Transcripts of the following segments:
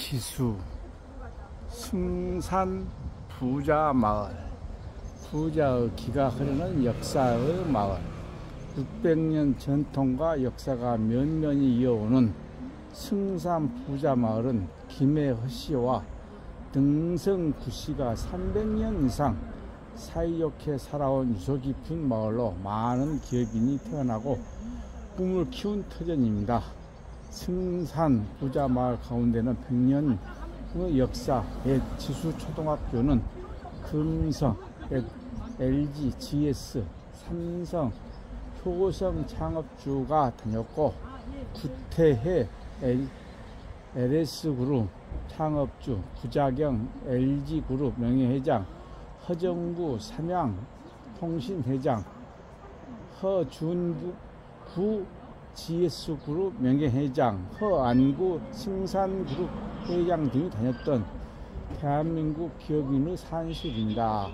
지수 승산 부자마을, 부자의 기가 흐르는 역사의 마을, 600년 전통과 역사가 면면히 이어오는 승산 부자마을은 김해허씨와 등성구씨가 300년 이상 사이좋게 살아온 유서 깊은 마을로 많은 기업인이 태어나고 꿈을 키운 터전입니다. 승산 부자마을 가운데는 100년의 역사 옛 지수초등학교는 금성, LG, GS, 삼성, 효성 창업주가 다녔고, 구태해 LS그룹 창업주, 구자경 LG그룹 명예회장, 허정구 삼양 통신회장, 허준구 GS그룹 명예회장, 허안구 승산그룹 회장 등이 다녔던 대한민국 기업인의 산실입니다.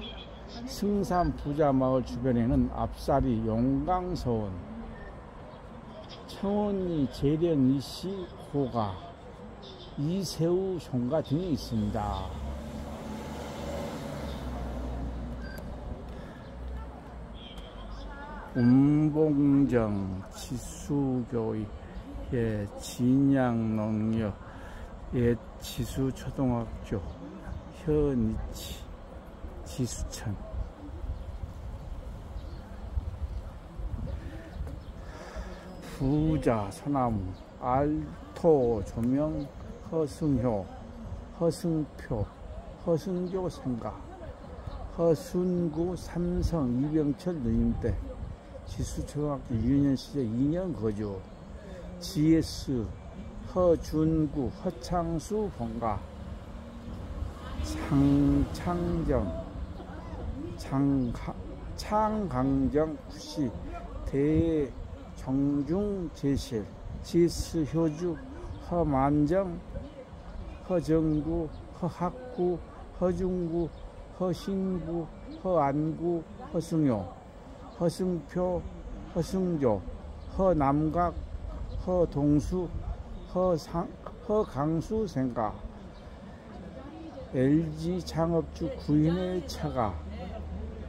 승산 부자마을 주변에는 앞사리, 용강서원, 청원리, 재련이시, 호가, 이세우 종가 등이 있습니다. 운봉정, 지수교육, 진양농협, 옛 지수초등학교, 현이치, 지수천. 부자, 소나무, 알토, 조명, 허승효, 허승표, 허승교 생가, 허순구, 삼성, 이병철 누님대, 지수초등학교 유년 시절 2년 거주, GS, 허준구, 허창수 본가, 창창정, 창강정 구씨, 대정중제실, 지스효주, 허만정, 허정구, 허학구, 허중구, 허신구, 허안구, 허승효, 허승표, 허승조, 허남각, 허동수, 허강수 생가, LG 창업주 구인의 처가,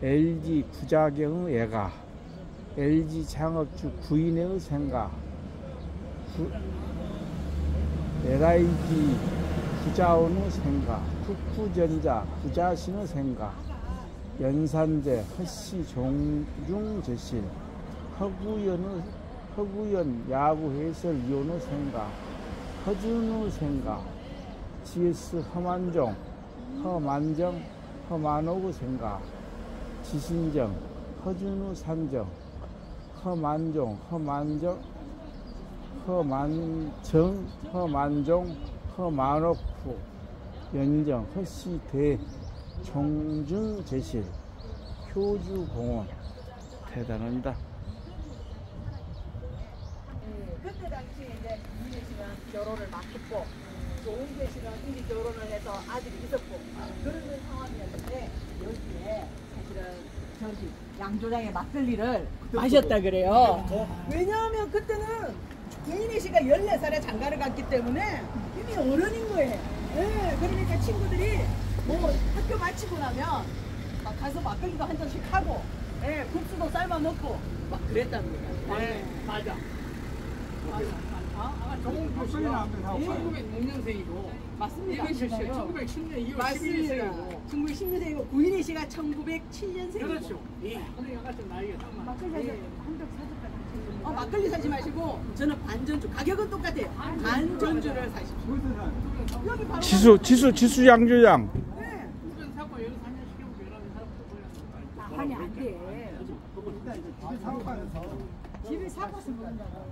LG 구자경의 애가, LG 창업주 구인의 생가, LIG 구자원의 생가, 국구전자 구자신의 생가, 연산제 허씨 종중제실, 허구연 야구해설위원의 생가, 허준의 생가, GS 허만종, 허만정, 허만옥의 생가, 지신정, 허준의 산정, 허만종, 허만종, 허만옥후, 연정, 허씨 대종중제실, 효주공원. 대단합니다. 그때 당시 이제 이민혜 씨는 결혼을 막 했고, 조은재 씨는 이미 결혼을 해서 아들이 있었고, 그런 상황이었는데, 여기에 사실은 저기 양조장의 막걸리를 마셨다 그래요. 왜냐하면 그때는 이민혜 씨가 14살에 장가를 갔기 때문에 이미 어른인 거예요. 네, 그러니까 친구들이 뭐 학교 마치고 나면 막 가서 막걸리도 한 잔씩 하고, 네, 국수도 삶아 먹고 막 그랬답니다. 네, 맞아. 정홍표 씨는 1906년생이고 맞습니다. 이민혜 씨는 1910년 2월 맞습니다. 11일생이고 1910년생이고 구인혜 씨가 1907년생이고. 그렇죠. 예. 근데 약간 좀 나이가 딱 맞아. 막걸리 사지 마시고 저는 반전주. 가격은 똑같아요. 반전주를 사십시오. 여기 바로 지수 양조장. 네. 우선 사고 여기서 한잔 시켜보고 여러분 사람부터 보여야 아니 안 돼. 집에 사고서 먹는다고.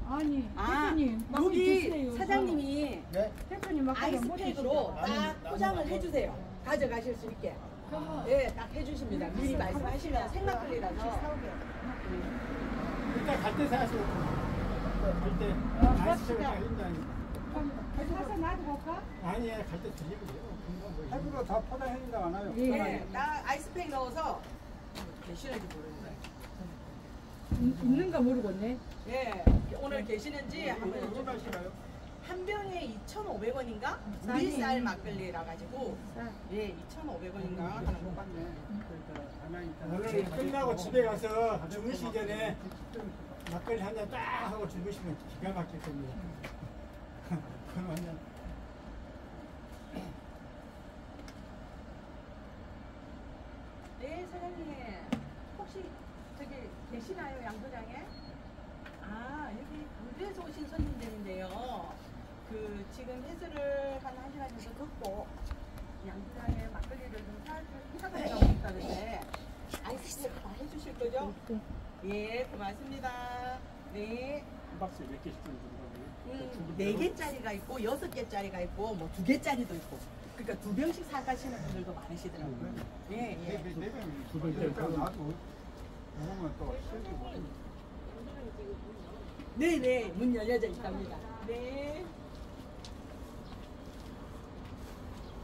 아니, 아, 대표님 여기 드세요. 사장님이 대표님 막걸리 못 아이스팩으로 딱 포장을 해주세요. 가져가실 수 있게. 예, 딱 해주십니다. 미리 말씀하시면 생막걸리라서. 일단 갈 때 사시고 갈때 아이스팩을 딱 해준다니. 사서 놔두고 올까? 아니야 갈 때 드리고 돼요. 해부로 다 포장해준다 않아요? 예, 딱 아이스팩 넣어서 계시는지 모르겠어요. 있는가 모르겠네. 예, 오늘 계시는지 한번 여쭤봐주세요. 한 병에 2,500원인가? 우리 쌀 막걸리라 가지고 예, 2,500원인가 하는 거 같네. 오늘 끝나고 집에 가서 주무시기 전에 막걸리 한 잔 딱 하고 주무시면 기가 막힐 겁니다. 그건 완전 네, 사장님. 혹시 저기 계시나요, 양조장에? 아, 여기 광주에서 오신 손님들인데요. 그 지금 해수를 한 1시간 정도 걷고 양조장에 막걸리를 좀 사가려고 있다는데 아이스팩 다 해주실 거죠? 예, 고맙습니다. 네. 한 박스에 몇 개씩 들어가고요. 4개짜리가 있고 6개짜리가 있고 뭐 2개짜리도 있고 그러니까 2병씩 사가시는 분들도 많으시더라고요. 예, 예. 놔도 먹으면 또 실기 못. 네네, 문 열려져 있답니다. 네.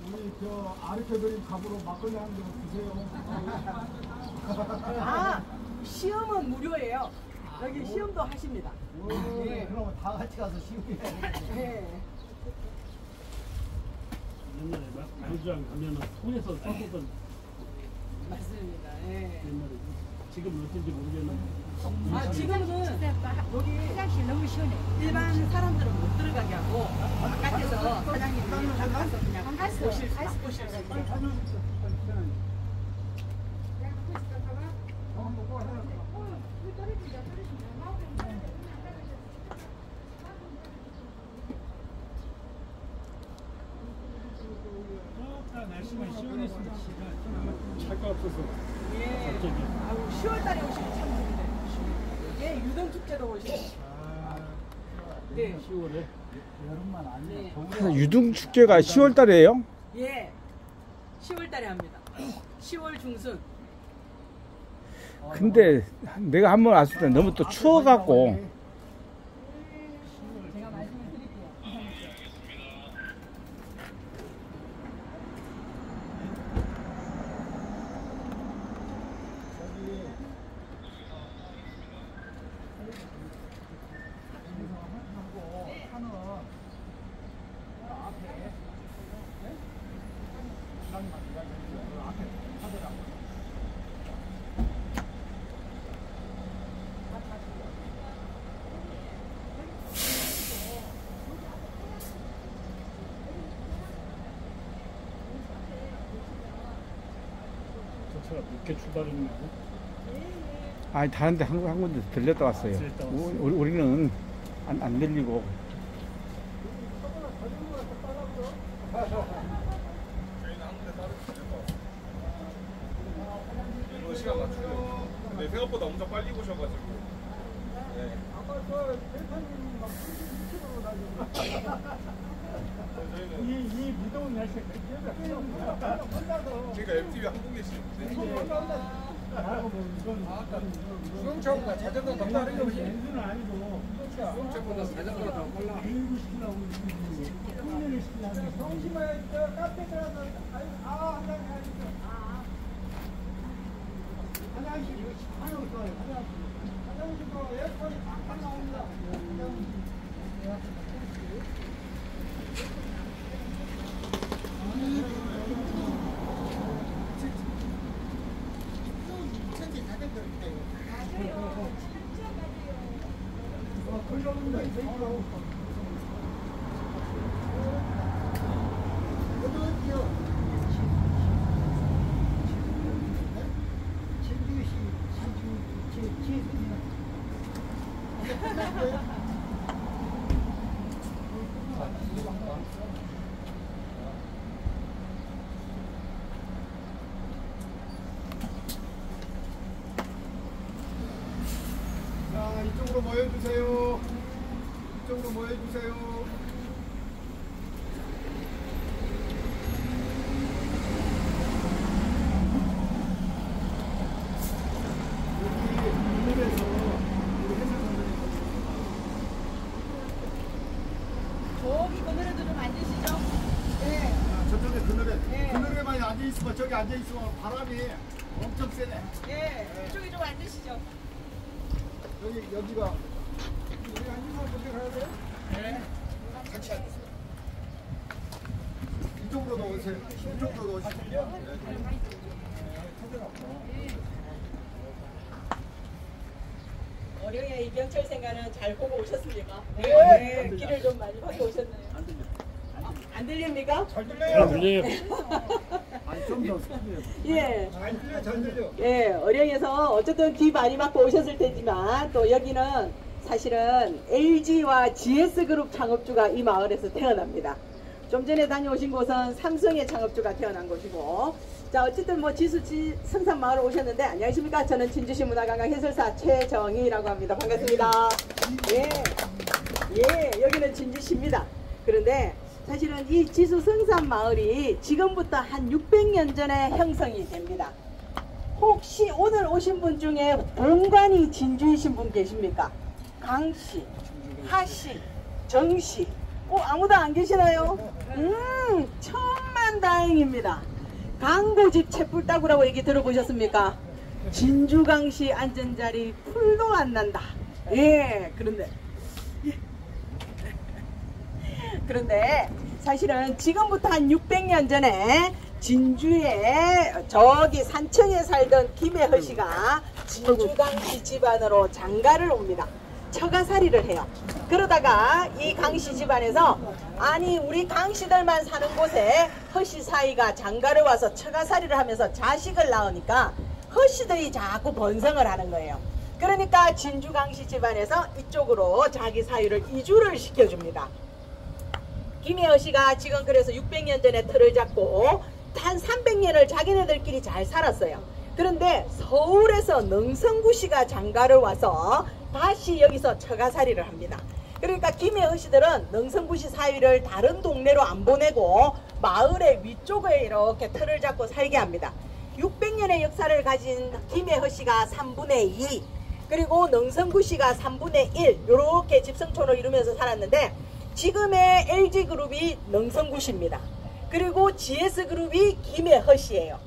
우리 저 아르케드림 갑으로 막걸리 한 잔 드세요. 아, 시험은 무료예요. 여기 시험도 하십니다. 네. 그럼 다 같이 가서 시험해. 네. 옛날에 양주장 가면은 손에서 썼던 맞습니다. 예. 옛날에 지금은 어떤지 모르겠는데 아, 지금은 여기 화장실 너무 시원해. 일반 사람들은 못 들어가게 하고 바깥에서 사장님이 가서 그냥 보실 수 있어요. 날씨만 시원했으면 차가 없어서 예. 갑자기 아우, 10월달에 오시면 참 좋은데. 예, 유동축제도 오시고. 네. 10월에 여름만 아니야. 네. 유등 축제가 10월 달이에요? 예. 10월달에 합니다. 10월 중순. 근데 내가 한 번 왔을 때 너무 또 추워갖고 제가 말씀을 드릴게요. 저 차가 늦게 출발했는데 아니 다른데 한 군데 들렸다 왔어요. 우리는 안 들리고. 이거 시간 맞추려고. 근데 생각보다 엄청 빨리 오셔가지고. 네. 저희는 이 무더운 날씨에 그러니까 MTV 한국 계시는데. 나하고 뭐 이건 수영차보다 자전거 더 빠른 게 없지. 엔진은 아니고 수영차보다 자전거가 더 빨라. 교육을 시키려고 훈련을 시키려고 정심에 카페 들어가서 화장실 화장실 좋아요. 화장실도 에어컨이 팍팍 나옵니다. 자, 이쪽으로 모여주세요. 이쪽으로 모여주세요. 저기 그늘에도 좀 앉으시죠. 네. 저쪽에 그늘에, 네. 그늘에만 앉아있으면 저기 앉아있으면 바람이 엄청 세네. 예. 이쪽에 좀 앉으시죠. 여기가, 우리 앉으면 어떻게 가야 돼요? 네. 같이 넣으세요. 이 정도 넣으시면. 어령의 이병철 생가는 잘 보고 오셨습니까? 네. 길을 좀 많이 보고 오셨나요? 안 들립니까? 잘 들려요. 아니 좀더 예. 잘 들려, 잘 들려. 예, 어령에서 어쨌든 귀 많이 막고 오셨을 테지만 또 여기는 사실은 LG와 GS그룹 창업주가 이 마을에서 태어납니다. 좀 전에 다녀오신 곳은 삼성의 창업주가 태어난 곳이고, 자 어쨌든 뭐 지수지 성산마을 오셨는데 안녕하십니까? 저는 진주시 문화관광 해설사 최정희라고 합니다. 반갑습니다. 예, 여기는 진주시입니다. 그런데 사실은 이 지수 성산마을이 지금부터 한 600년 전에 형성이 됩니다. 혹시 오늘 오신 분 중에 본관이 진주이신 분 계십니까? 강씨, 하씨, 정씨, 아무도 안 계시나요? 천만다행입니다. 강고집 채불따구라고 얘기 들어보셨습니까? 진주강씨 앉은 자리 풀도 안 난다. 예, 그런데 사실은 지금부터 한 600년 전에 진주에 저기 산청에 살던 김혜허 씨가 진주강씨 집안으로 장가를 옵니다. 처가살이를 해요. 그러다가 이 강씨 집안에서 아니 우리 강씨들만 사는 곳에 허씨 사이가 장가를 와서 처가살이를 하면서 자식을 낳으니까 허씨들이 자꾸 번성을 하는 거예요. 그러니까 진주 강씨 집안에서 이쪽으로 자기 사위를 이주를 시켜줍니다. 김혜허 씨가 지금 그래서 600년 전에 틀을 잡고 한 300년을 자기네들끼리 잘 살았어요. 그런데 서울에서 능성구 씨가 장가를 와서 다시 여기서 처가살이를 합니다. 그러니까 김혜허 씨들은 능성구 씨 사위를 다른 동네로 안 보내고 마을의 위쪽에 이렇게 틀을 잡고 살게 합니다. 600년의 역사를 가진 김혜허 씨가 3분의 2 그리고 능성구 씨가 3분의 1 이렇게 집성촌을 이루면서 살았는데 지금의 LG그룹이 능성구 씨입니다. 그리고 GS그룹이 김혜허 씨예요.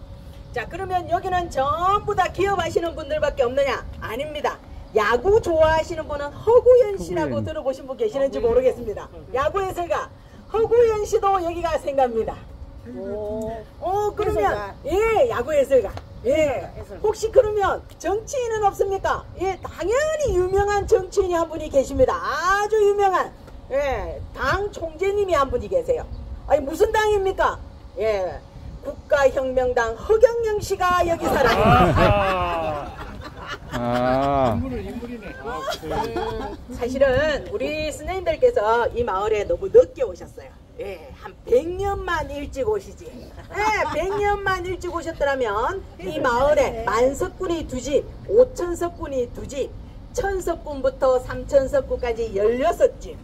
자, 그러면 여기는 전부 다 기업하시는 분들밖에 없느냐? 아닙니다. 야구 좋아하시는 분은 허구연 씨라고 들어보신 분 계시는지 모르겠습니다. 야구 해설가 허구연 씨도 여기가 생갑니다. 그러면 예, 야구 해설가. 예. 혹시 그러면 정치인은 없습니까? 예, 당연히 유명한 정치인이 한 분이 계십니다. 아주 유명한 예, 당 총재님이 한 분이 계세요. 아니 무슨 당입니까? 예, 국가혁명당 허경영 씨가 여기 살아요. 사실은 우리 스님들께서 이 마을에 너무 늦게 오셨어요. 예, 한 100년만 일찍 오시지. 예, 100년만 일찍 오셨더라면 이 마을에 만석군이 2집, 5천석군이 2집, 1000석군부터 3000석군까지 16집.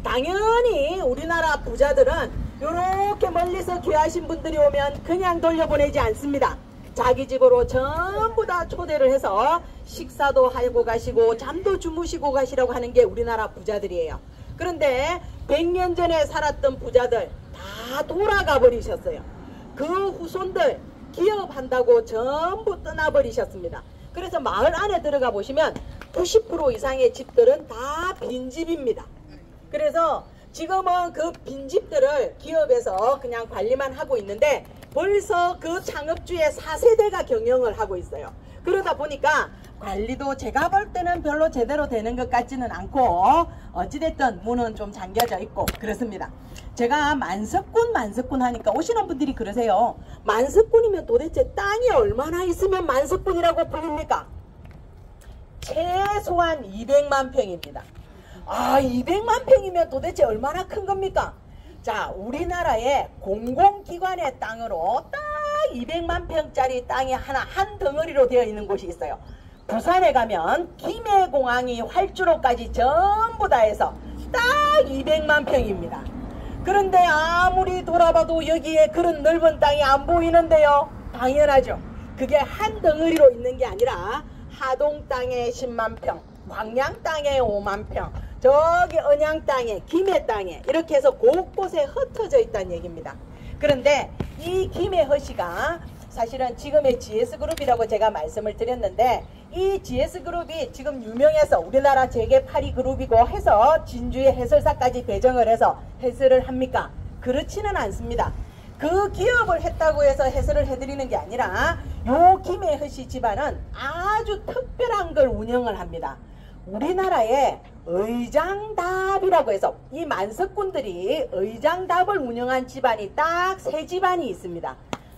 당연히 우리나라 부자들은 이렇게 멀리서 귀하신 분들이 오면 그냥 돌려보내지 않습니다. 자기 집으로 전부 다 초대를 해서 식사도 하고 가시고 잠도 주무시고 가시라고 하는 게 우리나라 부자들이에요. 그런데 100년 전에 살았던 부자들 다 돌아가 버리셨어요. 그 후손들 기업한다고 전부 떠나버리셨습니다. 그래서 마을 안에 들어가 보시면 90% 이상의 집들은 다 빈집입니다. 그래서 지금은 그 빈집들을 기업에서 그냥 관리만 하고 있는데 벌써 그 창업주의 4세대가 경영을 하고 있어요. 그러다 보니까 관리도 제가 볼 때는 별로 제대로 되는 것 같지는 않고 어찌됐든 문은 좀 잠겨져 있고 그렇습니다. 제가 만석군 하니까 오시는 분들이 그러세요. 만석군이면 도대체 땅이 얼마나 있으면 만석군이라고 불립니까? 최소한 200만 평입니다. 200만 평이면 도대체 얼마나 큰 겁니까? 자, 우리나라의 공공기관의 땅으로 딱 200만 평짜리 땅이 한 덩어리로 되어 있는 곳이 있어요. 부산에 가면 김해공항이 활주로까지 전부 다 해서 딱 200만 평입니다. 그런데 아무리 돌아봐도 여기에 그런 넓은 땅이 안 보이는데요. 당연하죠. 그게 한 덩어리로 있는 게 아니라 하동 땅에 10만 평, 광양 땅에 5만 평, 저기 언양 땅에, 김해 땅에 이렇게 해서 곳곳에 흩어져 있다는 얘기입니다. 그런데 이 김혜허 씨가 사실은 지금의 GS그룹이라고 제가 말씀을 드렸는데 이 GS그룹이 지금 유명해서 우리나라 재계 8위 그룹이고 해서 진주의 해설사까지 배정을 해서 해설을 합니까? 그렇지는 않습니다. 그 기업을 했다고 해서 해설을 해드리는 게 아니라 요 김해허씨 집안은 아주 특별한 걸 운영을 합니다. 우리나라에 의장답이라고 해서 이 만석군들이 의장답을 운영한 집안이 딱 3집안이 있습니다.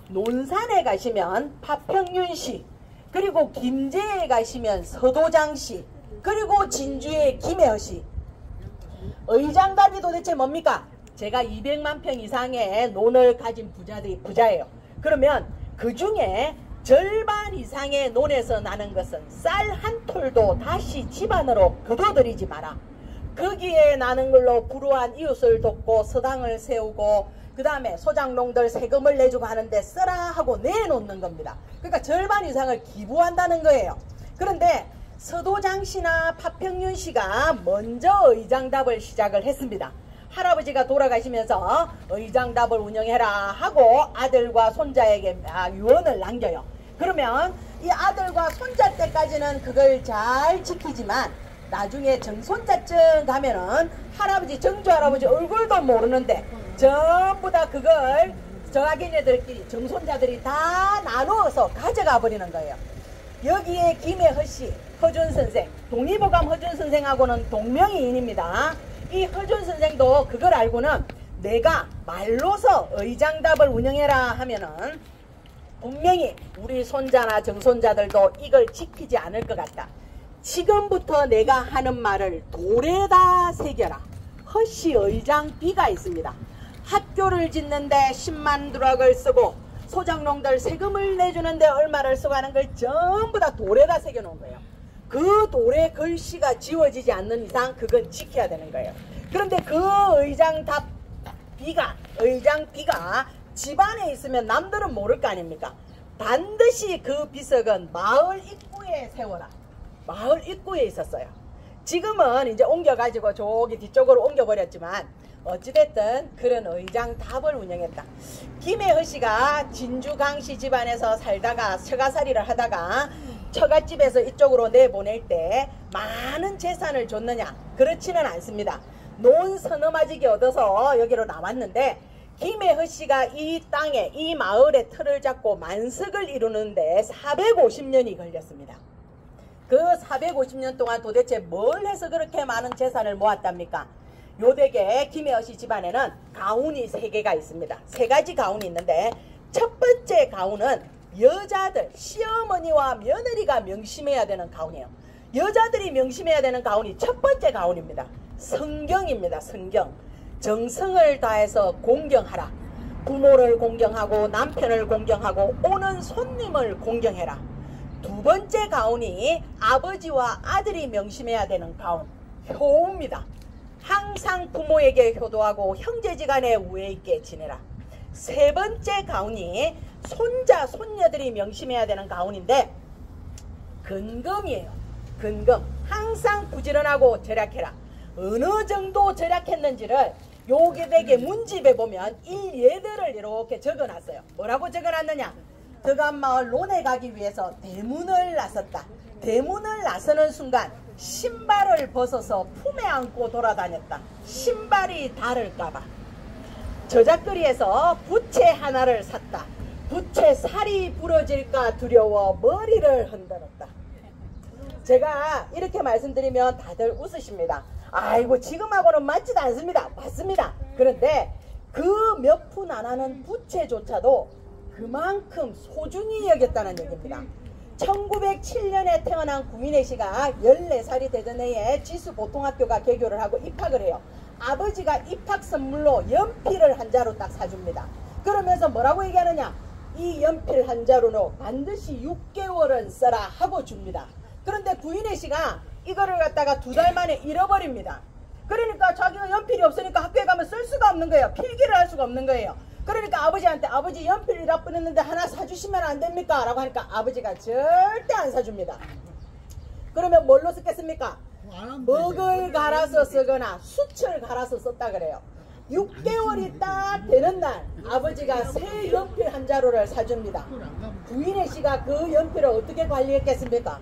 논산에 가시면 파평윤씨, 그리고 김제에 가시면 서도장씨, 그리고 진주의 김해허씨. 의장답이 도대체 뭡니까? 제가 200만 평 이상의 논을 가진 부자예요. 그러면 그 중에 절반 이상의 논에서 나는 것은 쌀 한 톨도 다시 집안으로 거둬들이지 마라. 거기에 나는 걸로 불우한 이웃을 돕고 서당을 세우고 그 다음에 소장농들 세금을 내주고 하는데 쓰라 하고 내놓는 겁니다. 그러니까 절반 이상을 기부한다는 거예요. 그런데 서도장씨나 파평윤씨가 먼저 의장답을 시작을 했습니다. 할아버지가 돌아가시면서 의장답을 운영해라 하고 아들과 손자에게 유언을 남겨요. 그러면 이 아들과 손자 때까지는 그걸 잘 지키지만 나중에 정손자쯤 가면은 할아버지, 정주할아버지 얼굴도 모르는데 전부 다 그걸 저하기네들끼리 정손자들이 다 나누어서 가져가 버리는 거예요. 여기에 김해허씨, 허준선생, 동의보감 허준선생하고는 동명이인입니다. 이 허준선생도 그걸 알고는 내가 말로서 의장답을 운영해라 하면은 분명히 우리 손자나 정손자들도 이걸 지키지 않을 것 같다. 지금부터 내가 하는 말을 돌에다 새겨라. 허씨 의장비가 있습니다. 학교를 짓는데 10만 두락을 쓰고 소장농들 세금을 내주는데 얼마를 쓰고 하는 걸 전부 다 돌에다 새겨놓은 거예요. 그 돌에 글씨가 지워지지 않는 이상 그건 지켜야 되는 거예요. 그런데 그 의장비가 집안에 있으면 남들은 모를 거 아닙니까? 반드시 그 비석은 마을 입구에 세워라. 마을 입구에 있었어요. 지금은 이제 옮겨가지고 저기 뒤쪽으로 옮겨버렸지만 어찌됐든 그런 의장답을 운영했다. 김해허씨가 진주 강씨 집안에서 살다가 처가살이를 하다가 처갓집에서 이쪽으로 내보낼 때 많은 재산을 줬느냐? 그렇지는 않습니다. 논 서너마지기 얻어서 여기로 나왔는데 김해허씨가 이 땅에 이 마을의 틀을 잡고 만석을 이루는데 450년이 걸렸습니다. 그 450년 동안 도대체 뭘 해서 그렇게 많은 재산을 모았답니까? 요대개 김해허씨 집안에는 가훈이 3개가 있습니다. 3가지 가훈이 있는데 첫 번째 가훈은 여자들, 시어머니와 며느리가 명심해야 되는 가훈이에요. 여자들이 명심해야 되는 가훈이 첫 번째 가훈입니다. 성경입니다. 성경. 정성을 다해서 공경하라. 부모를 공경하고 남편을 공경하고 오는 손님을 공경해라. 두 번째 가훈이 아버지와 아들이 명심해야 되는 가훈, 효우입니다. 항상 부모에게 효도하고 형제지간에 우애 있게 지내라. 세 번째 가훈이 손자, 손녀들이 명심해야 되는 가훈인데 근검이에요. 근검. 항상 부지런하고 절약해라. 어느 정도 절약했는지를 요게되게 문집에 보면 일예들을 이렇게 적어놨어요. 뭐라고 적어놨느냐? 덕암마을 논에 가기 위해서 대문을 나섰다. 대문을 나서는 순간 신발을 벗어서 품에 안고 돌아다녔다. 신발이 닳을까봐. 저작거리에서 부채 하나를 샀다. 부채 살이 부러질까 두려워 머리를 흔들었다. 제가 이렇게 말씀드리면 다들 웃으십니다. 아이고 지금하고는 맞지도 않습니다. 맞습니다. 그런데 그 몇 푼 안 하는 부채조차도 그만큼 소중히 여겼다는 얘기입니다. 1907년에 태어난 구민혜 씨가 14살이 되던 해에 지수보통학교가 개교를 하고 입학을 해요. 아버지가 입학 선물로 연필을 한 자루 딱 사줍니다. 그러면서 뭐라고 얘기하느냐? 이 연필 한 자루로 반드시 6개월은 써라 하고 줍니다. 그런데 구인혜 씨가 이거를 갖다가 2달 만에 잃어버립니다. 그러니까 자기가 연필이 없으니까 학교에 가면 쓸 수가 없는 거예요. 필기를 할 수가 없는 거예요. 그러니까 아버지한테 아버지 연필이 다 뿌렸는데 하나 사주시면 안 됩니까? 라고 하니까 아버지가 절대 안 사줍니다. 그러면 뭘로 쓰겠습니까? 먹을 갈아서 쓰거나 숯을 갈아서 썼다 그래요. 6개월이 딱 되는 날 아버지가 새 연필 한 자루를 사줍니다. 구인혜 씨가 그 연필을 어떻게 관리했겠습니까?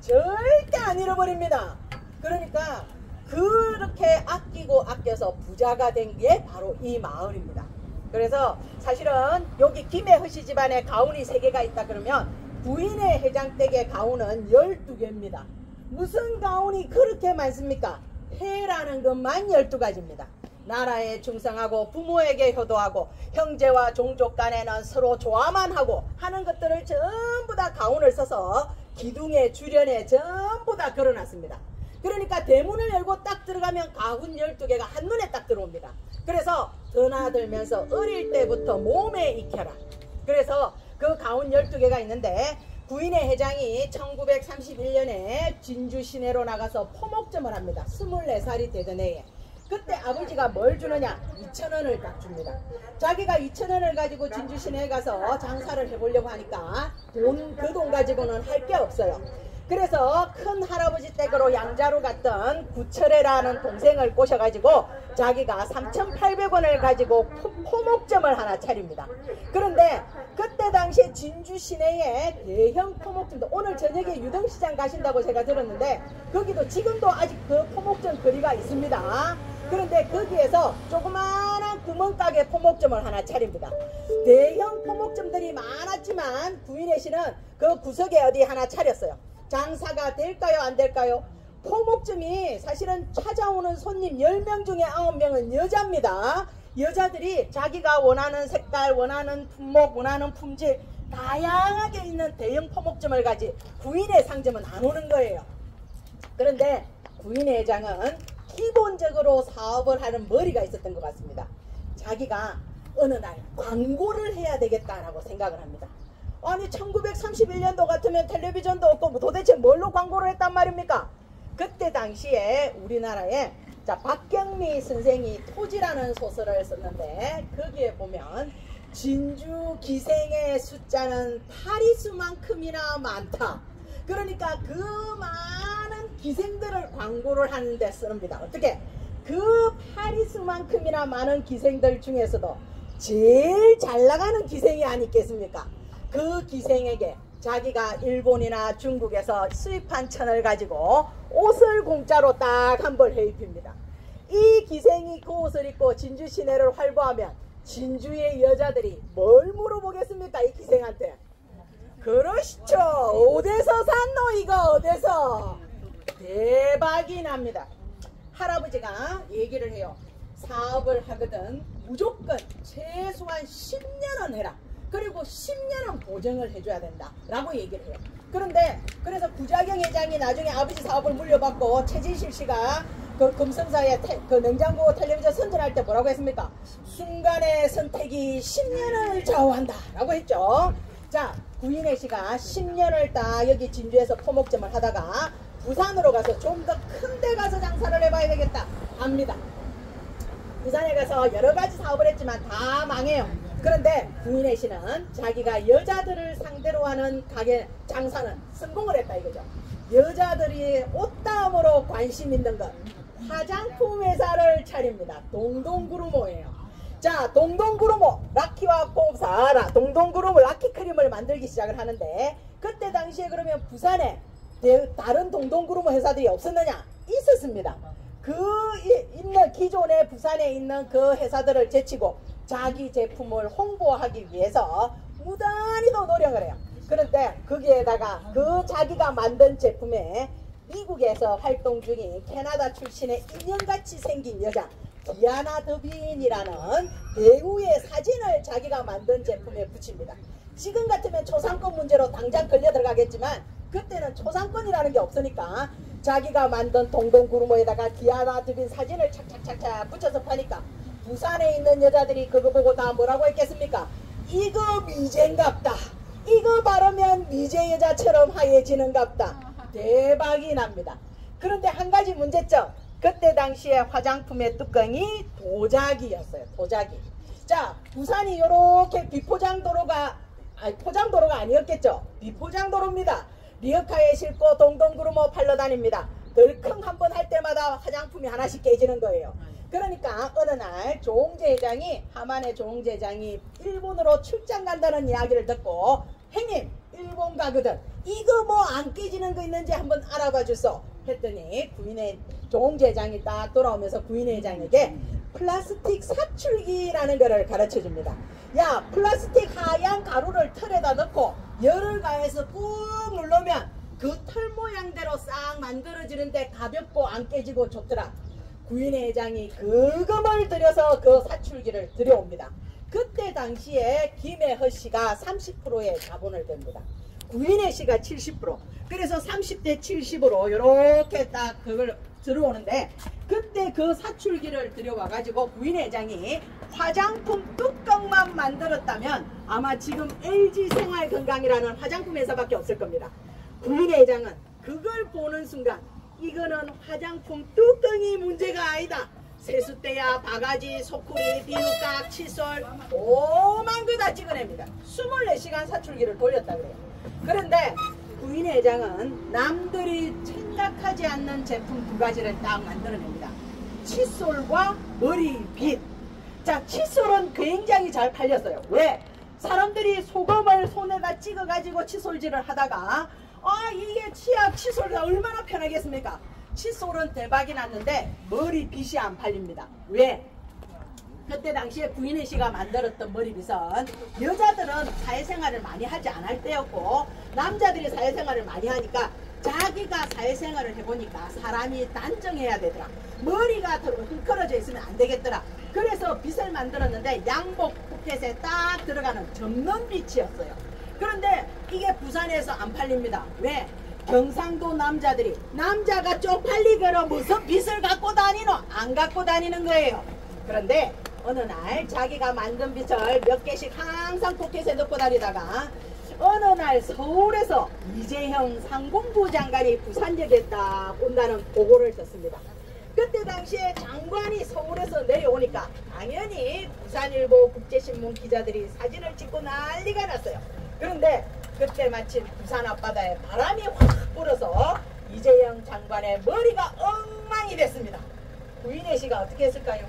절대 안 잃어버립니다. 그러니까 그렇게 아끼고 아껴서 부자가 된 게 바로 이 마을입니다. 그래서 사실은 여기 김해허씨 집안에 가훈이 3개가 있다 그러면 부인의 회장댁의 가훈은 12개입니다. 무슨 가훈이 그렇게 많습니까? 해라는 것만 12가지입니다. 나라에 충성하고 부모에게 효도하고 형제와 종족 간에는 서로 좋아만 하고 하는 것들을 전부 다 가훈을 써서 기둥에 주련에 전부 다 걸어놨습니다. 그러니까 대문을 열고 딱 들어가면 가훈 12개가 한눈에 딱 들어옵니다. 그래서 드나들면서 어릴 때부터 몸에 익혀라. 그래서 그 가훈 12개가 있는데 부인의 회장이 1931년에 진주 시내로 나가서 포목점을 합니다. 24살이 되던 해에. 그때 아버지가 뭘 주느냐? 2,000원을 딱 줍니다. 자기가 2,000원을 가지고 진주 시내에 가서 장사를 해보려고 하니까 그 돈 가지고는 할 게 없어요. 그래서 큰 할아버지 댁으로 양자로 갔던 구철애라는 동생을 꼬셔가지고 자기가 3,800원을 가지고 포목점을 하나 차립니다. 그런데 그때 당시에 진주 시내에 대형 포목점도 오늘 저녁에 유등시장 가신다고 제가 들었는데 거기도 지금도 아직 그 포목점 거리가 있습니다. 그런데 거기에서 조그마한 구멍가게 포목점을 하나 차립니다. 대형 포목점들이 많았지만 부인의 씨는 그 구석에 어디 하나 차렸어요. 장사가 될까요? 안 될까요? 포목점이 사실은 찾아오는 손님 10명 중에 9명은 여자입니다. 여자들이 자기가 원하는 색깔, 원하는 품목, 원하는 품질 다양하게 있는 대형 포목점을 가지 부인의 상점은 안 오는 거예요. 그런데 부인의 회장은 기본적으로 사업을 하는 머리가 있었던 것 같습니다. 자기가 어느 날 광고를 해야 되겠다라고 생각을 합니다. 아니 1931년도 같으면 텔레비전도 없고 도대체 뭘로 광고를 했단 말입니까? 그때 당시에 우리나라에 박경미 선생이 토지라는 소설을 썼는데 거기에 보면 진주 기생의 숫자는 파리수만큼이나 많다. 그러니까 그 많은 기생들을 광고를 하는데 씁니다. 어떻게? 그 파리수만큼이나 많은 기생들 중에서도 제일 잘 나가는 기생이 아니겠습니까? 그 기생에게 자기가 일본이나 중국에서 수입한 천을 가지고 옷을 공짜로 딱 한 벌 해입힙니다. 이 기생이 그 옷을 입고 진주 시내를 활보하면 진주의 여자들이 뭘 물어보겠습니까? 이 기생한테. 그러시죠. 어디서 샀노 이거 어디서? 대박이 납니다. 할아버지가 얘기를 해요. 사업을 하거든 무조건 최소한 10년은 해라. 그리고 10년은 보증을 해줘야 된다 라고 얘기를 해요. 그런데 그래서 구자경 회장이 나중에 아버지 사업을 물려받고 최진실 씨가 그 금성사에 그 냉장고 텔레비전 선전할 때 뭐라고 했습니까? 순간의 선택이 10년을 좌우한다 라고 했죠. 자, 구인혜 씨가 10년을 딱 여기 진주에서 포목점을 하다가 부산으로 가서 좀 더 큰 데 가서 장사를 해봐야 되겠다 합니다. 부산에 가서 여러 가지 사업을 했지만 다 망해요. 그런데 구인혜 씨는 자기가 여자들을 상대로 하는 가게 장사는 성공을 했다 이거죠. 여자들이 옷다음으로 관심 있는 것 화장품 회사를 차립니다. 동동구루모예요. 자, 동동구루모 라키와 꼽사라 동동구루모 라키크림을 만들기 시작을 하는데 그때 당시에 그러면 부산에 다른 동동구루모 회사들이 없었느냐? 있었습니다. 그 있는 기존에 부산에 있는 그 회사들을 제치고 자기 제품을 홍보하기 위해서 무단히도 노력을 해요. 그런데 거기에다가 그 자기가 만든 제품에 미국에서 활동 중인 캐나다 출신의 인형같이 생긴 여자 디아나 더빈이라는 배우의 사진을 자기가 만든 제품에 붙입니다. 지금 같으면 초상권 문제로 당장 걸려 들어가겠지만 그때는 초상권이라는 게 없으니까 자기가 만든 동동구루모에다가 디아나 더빈 사진을 착착착착 붙여서 파니까 부산에 있는 여자들이 그거 보고 다 뭐라고 했겠습니까? 이거 미제인갑다. 이거 바르면 미제 여자처럼 하얘지는갑다. 대박이 납니다. 그런데 한 가지 문제점. 그때 당시에 화장품의 뚜껑이 도자기였어요. 도자기. 자, 부산이 이렇게 비포장도로가 포장도로가 아니었겠죠. 비포장도로입니다. 리어카에 싣고 동동구루모 팔러 다닙니다. 덜컹 한번 할 때마다 화장품이 하나씩 깨지는 거예요. 그러니까 어느 날 조홍재 회장이 하만의 조홍재 회장이 일본으로 출장 간다는 이야기를 듣고 형님 일본 가거든 이거 뭐 안 깨지는 거 있는지 한번 알아봐 주소 했더니 구인의 조홍재 회장이 딱 돌아오면서 구인의 회장에게 플라스틱 사출기라는 거를 가르쳐 줍니다. 야, 플라스틱 하얀 가루를 틀에다 넣고 열을 가해서 꾹 누르면 그 털 모양대로 싹 만들어지는데 가볍고 안 깨지고 좋더라. 구인회 회장이 그금을 들여서 그 사출기를 들여옵니다. 그때 당시에 김혜허 씨가 30%의 자본을 댑니다. 구인회 씨가 70%. 그래서 30대 70으로 이렇게 딱 그걸 들어오는데, 그때 그 사출기를 들여와가지고 구인회 회장이 화장품 뚜껑만 만들었다면 아마 지금 LG생활건강이라는 화장품 회사밖에 없을 겁니다. 구인회 회장은 그걸 보는 순간 이거는 화장품 뚜껑이 문제가 아니다. 세숫대야, 바가지, 소쿠리, 비누깍, 칫솔 오만 거 다 찍어냅니다. 24시간 사출기를 돌렸다 그래요. 그런데 구인회 회장은 남들이 생각하지 않는 제품 두 가지를 딱 만들어냅니다. 칫솔과 머리빗. 자, 칫솔은 굉장히 잘 팔렸어요. 왜? 사람들이 소금을 손에다 찍어가지고 칫솔질을 하다가 이게 치약 칫솔이 얼마나 편하겠습니까? 칫솔은 대박이 났는데 머리빗이 안 팔립니다. 왜? 그때 당시에 구인회 씨가 만들었던 머리빗은 여자들은 사회생활을 많이 하지 않을 때였고 남자들이 사회생활을 많이 하니까 자기가 사회생활을 해보니까 사람이 단정해야 되더라. 머리가 헝클어져 있으면 안 되겠더라. 그래서 빗을 만들었는데 양복 포켓에 딱 들어가는 접는 빗이었어요. 그런데 이게 부산에서 안 팔립니다. 왜? 경상도 남자들이 남자가 쪽팔리거나 무슨 빗을 갖고 다니노? 안 갖고 다니는 거예요. 그런데 어느 날 자기가 만든 빗을 몇 개씩 항상 포켓에 넣고 다니다가 어느 날 서울에서 이재형 상공부 장관이 부산역에 딱 온다는 보고를 듣습니다. 그때 당시에 장관이 서울에서 내려오니까 당연히 부산일보 국제신문 기자들이 사진을 찍고 난리가 났어요. 그런데 그때 마침 부산 앞바다에 바람이 확 불어서 이재영 장관의 머리가 엉망이 됐습니다. 구인회 씨가 어떻게 했을까요?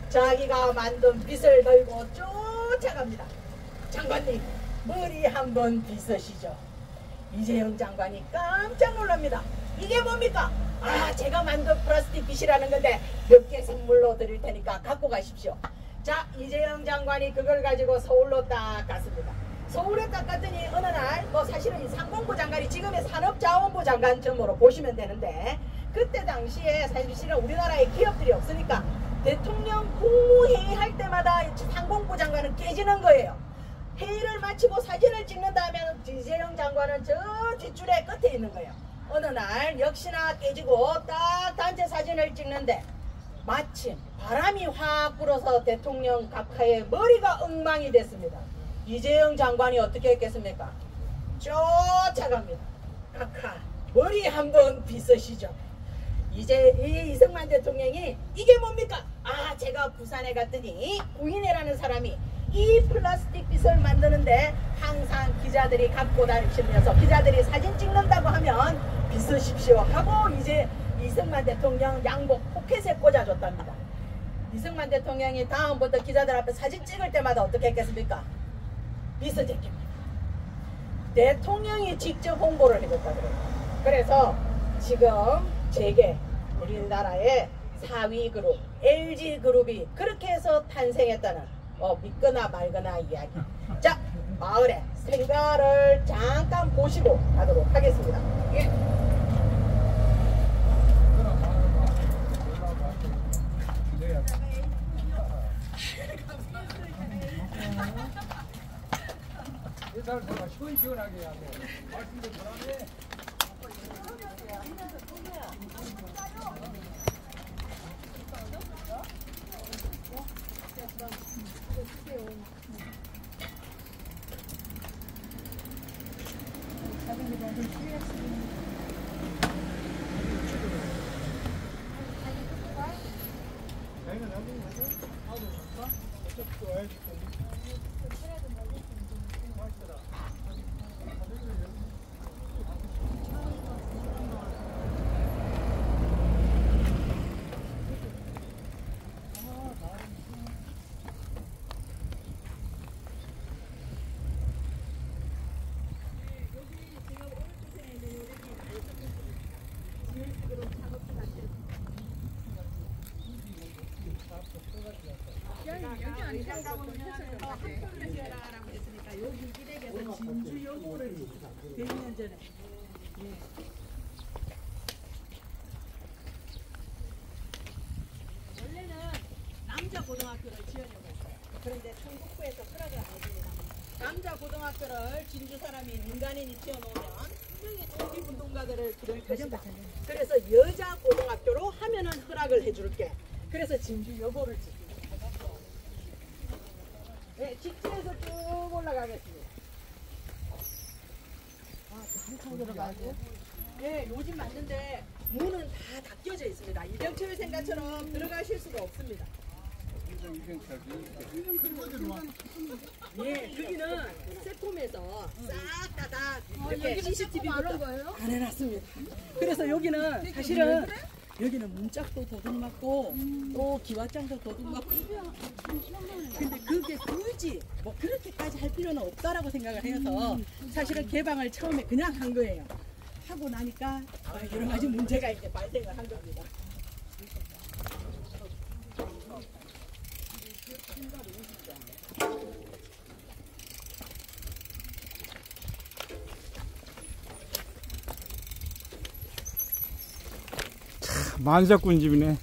자기가 만든 빗을 들고 쫓아갑니다. 장관님, 머리 한번 빗으시죠. 이재영 장관이 깜짝 놀랍니다. 이게 뭡니까? 제가 만든 플라스틱 빗이라는 건데 몇 개 선물로 드릴 테니까 갖고 가십시오. 자, 이재영 장관이 그걸 가지고 서울로 딱 갔습니다. 서울에 딱 갔더니 어느 날 사실은 상공부 장관이 지금의 산업자원부 장관쯤으로 보시면 되는데, 그때 당시에 사실은 우리나라에 기업들이 없으니까 대통령 국무회의 할 때마다 상공부 장관은 깨지는 거예요. 회의를 마치고 사진을 찍는 다음에 이재영 장관은 저 뒷줄에 끝에 있는 거예요. 어느 날 역시나 깨지고 딱 단체 사진을 찍는데 마침 바람이 확 불어서 대통령 각하의 머리가 엉망이 됐습니다. 이재영 장관이 어떻게 했겠습니까? 쫓아갑니다. 각하, 머리 한번 빗으시죠. 이제 이승만 대통령이 이게 뭡니까? 제가 부산에 갔더니 구인회라는 사람이 이 플라스틱 빗을 만드는데 항상 기자들이 갖고 다니시면서 기자들이 사진 찍는다고 하면 빗으십시오 하고 이제 이승만 대통령 양복 포켓에 꽂아줬답니다. 이승만 대통령이 다음부터 기자들 앞에 사진 찍을 때마다 어떻게 했겠습니까? 빗을 제낍니다. 대통령이 직접 홍보를 해줬다 그래요. 그래서 지금 재계 우리나라의 4위 그룹 LG그룹이 그렇게 해서 탄생했다는 믿거나 말거나 이야기. 자, 마을의 생가를 잠깐 보시고 가도록 하겠습니다. 예. 시원시원하게 해야 돼. 말씀도 잘하네. 의장 가보면서 학교라고 했으니까 여기 이댁에서 진주 여고를 100년 전에. 예. 원래는 남자 고등학교를 지으려고 했어요. 그런데 총국부에서 허락을 안 해줍니다. 남자 고등학교를 진주 사람이 민간인이 지어놓으면 분명히 독립운동가들을 부를 것이다. 그래서 여자 고등학교로 하면은 허락을 해줄게. 그래서 진주 여고를 짓습니다. 네, 직지에서 쭉 올라가겠습니다. 한참 들어가고. 네, 요즘 맞는데 문은 다 닫혀져 있습니다. 이병철 생가처럼 들어가실 수가 없습니다. 예, 여기는 세콤에서 싹 다 이렇게 CCTV부터 안 해놨습니다. 그래서 여기는 사실은 여기는 문짝도 도둑 맞고 또 기와장도 도둑 맞고 근데 그게 굳이 뭐 그렇게까지 할 필요는 없다라고 생각을 해서 사실은 개방을 처음에 그냥 한 거예요. 하고 나니까 여러 가지 문제가 이제 발생을 한 겁니다. 만석군 집이네.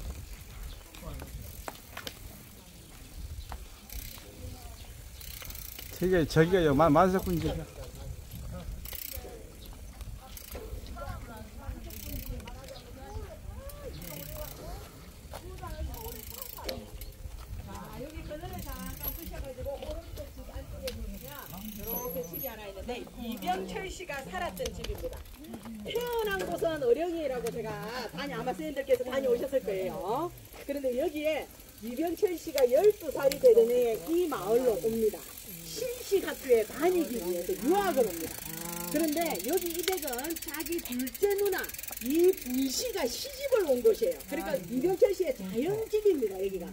저기가요, 만석군 집이야. 여기 그늘에 잠깐 쓰셔가지고 오른쪽 집 안쪽에 보면 이렇게 집이 하나 있는데 이병철 씨가 살았던 집입니다. 태어난 곳은 어령이라고 제가 아마 선생님들께서 다녀오셨을 거예요. 그런데 여기에 이병철 씨가 12살이 되던 해에 이 마을로 옵니다. 신식학교에 다니기 위해서 유학을 옵니다. 그런데 여기 이 댁은 자기 둘째 누나 이분씨가 시집을 온 곳이에요. 그러니까 이병철 씨의 자연집입니다, 여기가.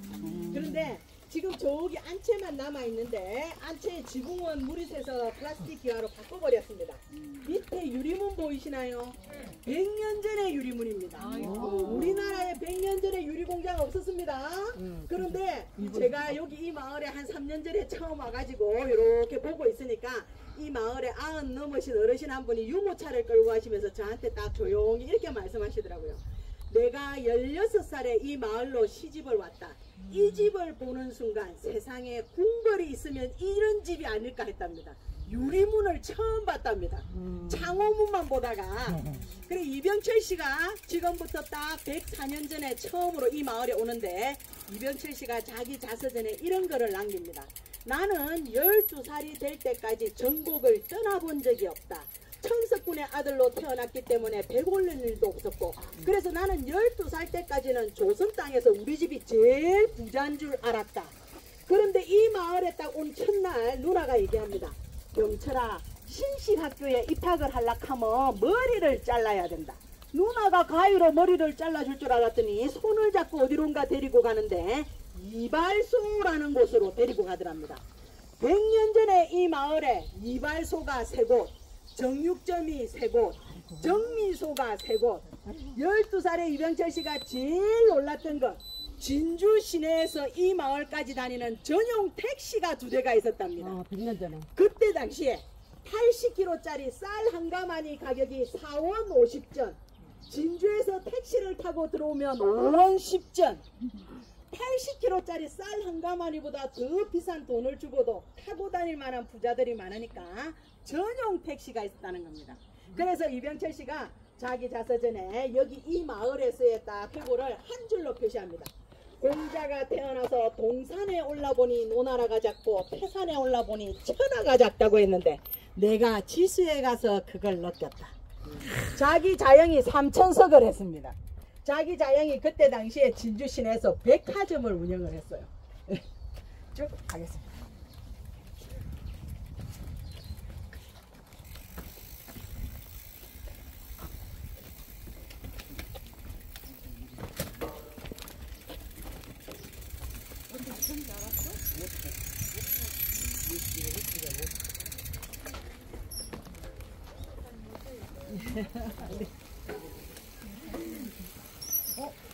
그런데 지금 저기 안채만 남아있는데 안채 지붕은 물이 새서 플라스틱 기와로 바꿔버렸습니다. 밑에 유리문 보이시나요? 100년 전의 유리문입니다. 우리나라에 100년 전에 유리공장 없었습니다. 그런데 제가 여기 이 마을에 한 3년 전에 처음 와가지고 이렇게 보고 있으니까 이 마을에 90 넘으신 어르신 한 분이 유모차를 끌고 가시면서 저한테 딱 조용히 이렇게 말씀하시더라고요. 내가 16살에 이 마을로 시집을 왔다. 이 집을 보는 순간 세상에 궁궐이 있으면 이런 집이 아닐까 했답니다. 유리문을 처음 봤답니다. 창호문만 보다가. 그리고 이병철 씨가 지금부터 딱 104년 전에 처음으로 이 마을에 오는데 이병철 씨가 자기 자서전에 이런 거를 남깁니다. 나는 12살이 될 때까지 전국을 떠나본 적이 없다. 천석군의 아들로 태어났기 때문에 배 올릴 일도 없었고 그래서 나는 12살 때까지는 조선 땅에서 우리 집이 제일 부자인 줄 알았다. 그런데 이 마을에 딱 온 첫날 누나가 얘기합니다. 병철아, 신식학교에 입학을 하려고 하면 머리를 잘라야 된다. 누나가 가위로 머리를 잘라줄 줄 알았더니 손을 잡고 어디론가 데리고 가는데 이발소라는 곳으로 데리고 가더랍니다. 100년 전에 이 마을에 이발소가 3곳, 정육점이 3곳, 정미소가 3곳. 12살에 이병철 씨가 제일 놀랐던 것, 진주 시내에서 이 마을까지 다니는 전용 택시가 2대가 있었답니다. 100년 전에. 그때 당시에 80kg짜리 쌀 한 가마니 가격이 4원 50전, 진주에서 택시를 타고 들어오면 5원 10전. 80kg짜리 쌀 한 가마니보다 더 비싼 돈을 주고도 타고 다닐 만한 부자들이 많으니까 전용 택시가 있었다는 겁니다. 그래서 이병철 씨가 자기 자서전에 여기 이 마을에서의 딱 회고를 한 줄로 표시합니다. 공자가 태어나서 동산에 올라보니 노나라가 작고 태산에 올라보니 천하가 작다고 했는데 내가 지수에 가서 그걸 느꼈다. 자기 자영이 3,000석을 했습니다. 자기 자영이 그때 당시에 진주 시내에서 백화점을 운영을 했어요. 쭉 가겠습니다.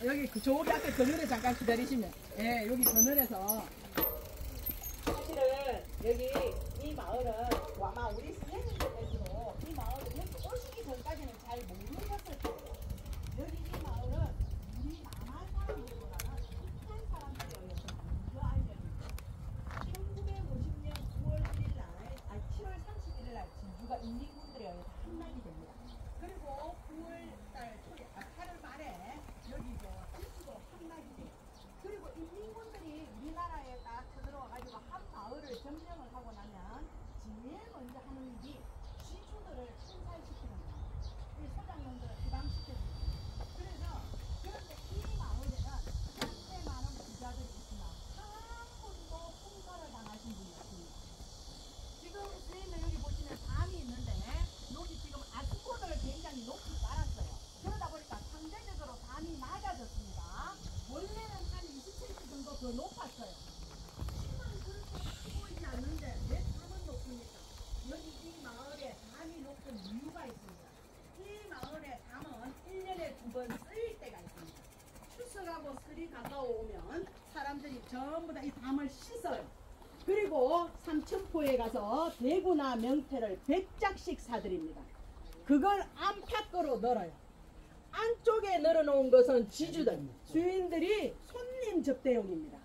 여기 저기 앞에 그늘에 잠깐 기다리시면 예, 여기 그늘에서 사실은 여기 이 마을은 아마 우리 선생님들께서도 이 마을은 여기 오시기 전까지는 잘 모르셨을 거예요. 여기 이 마을은 우리 남한 사람들보다는 북한 사람들이어서 먼저 알려집니다. 1950년 9월 1일 날, 7월 31일 날 진주가 인민군들에 의해서 함락이 됩니다. 그리고 9월달 초에, 8월 말에 여기서 진주도 함락이 돼요. 그리고 인민군들이 우리나라에 딱 쳐들어와가지고 한 마을을 점령을 하고 나면 제일 먼저 하는 일이 지주들을 총살시키는 거예요. 이 소장농들을 해방시켜줍니다. 그래서 그런데 이 마을에는 그렇게 많은 부자들이 있지만 한 분도 총살을 당하신 분이 없습니다. 지금 선생님 여기 보시면 담이 있는데 여기 지금 아스콘을 굉장히 높이 깔았어요. 그러다 보니까 상대적으로 담이 낮아졌습니다. 원래는 한 27cm 정도 더 높았어요. 하지만 그렇게 보이지 않는데 왜 담은 높습니까? 여기 이 마을에 담이 높은 이유가 있습니다. 이 마을의 담은 1년에 2번 쓰일 때가 있습니다. 추석하고 설이 가까워오면 사람들이 전부 다 이 담을 씻어요. 그리고 삼천포에 가서 대구나 명태를 100장씩 사드립니다. 그걸 안팎으로 널어요. 안쪽에 널어놓은 것은 지주들, 주인들이 손님 접대용입니다.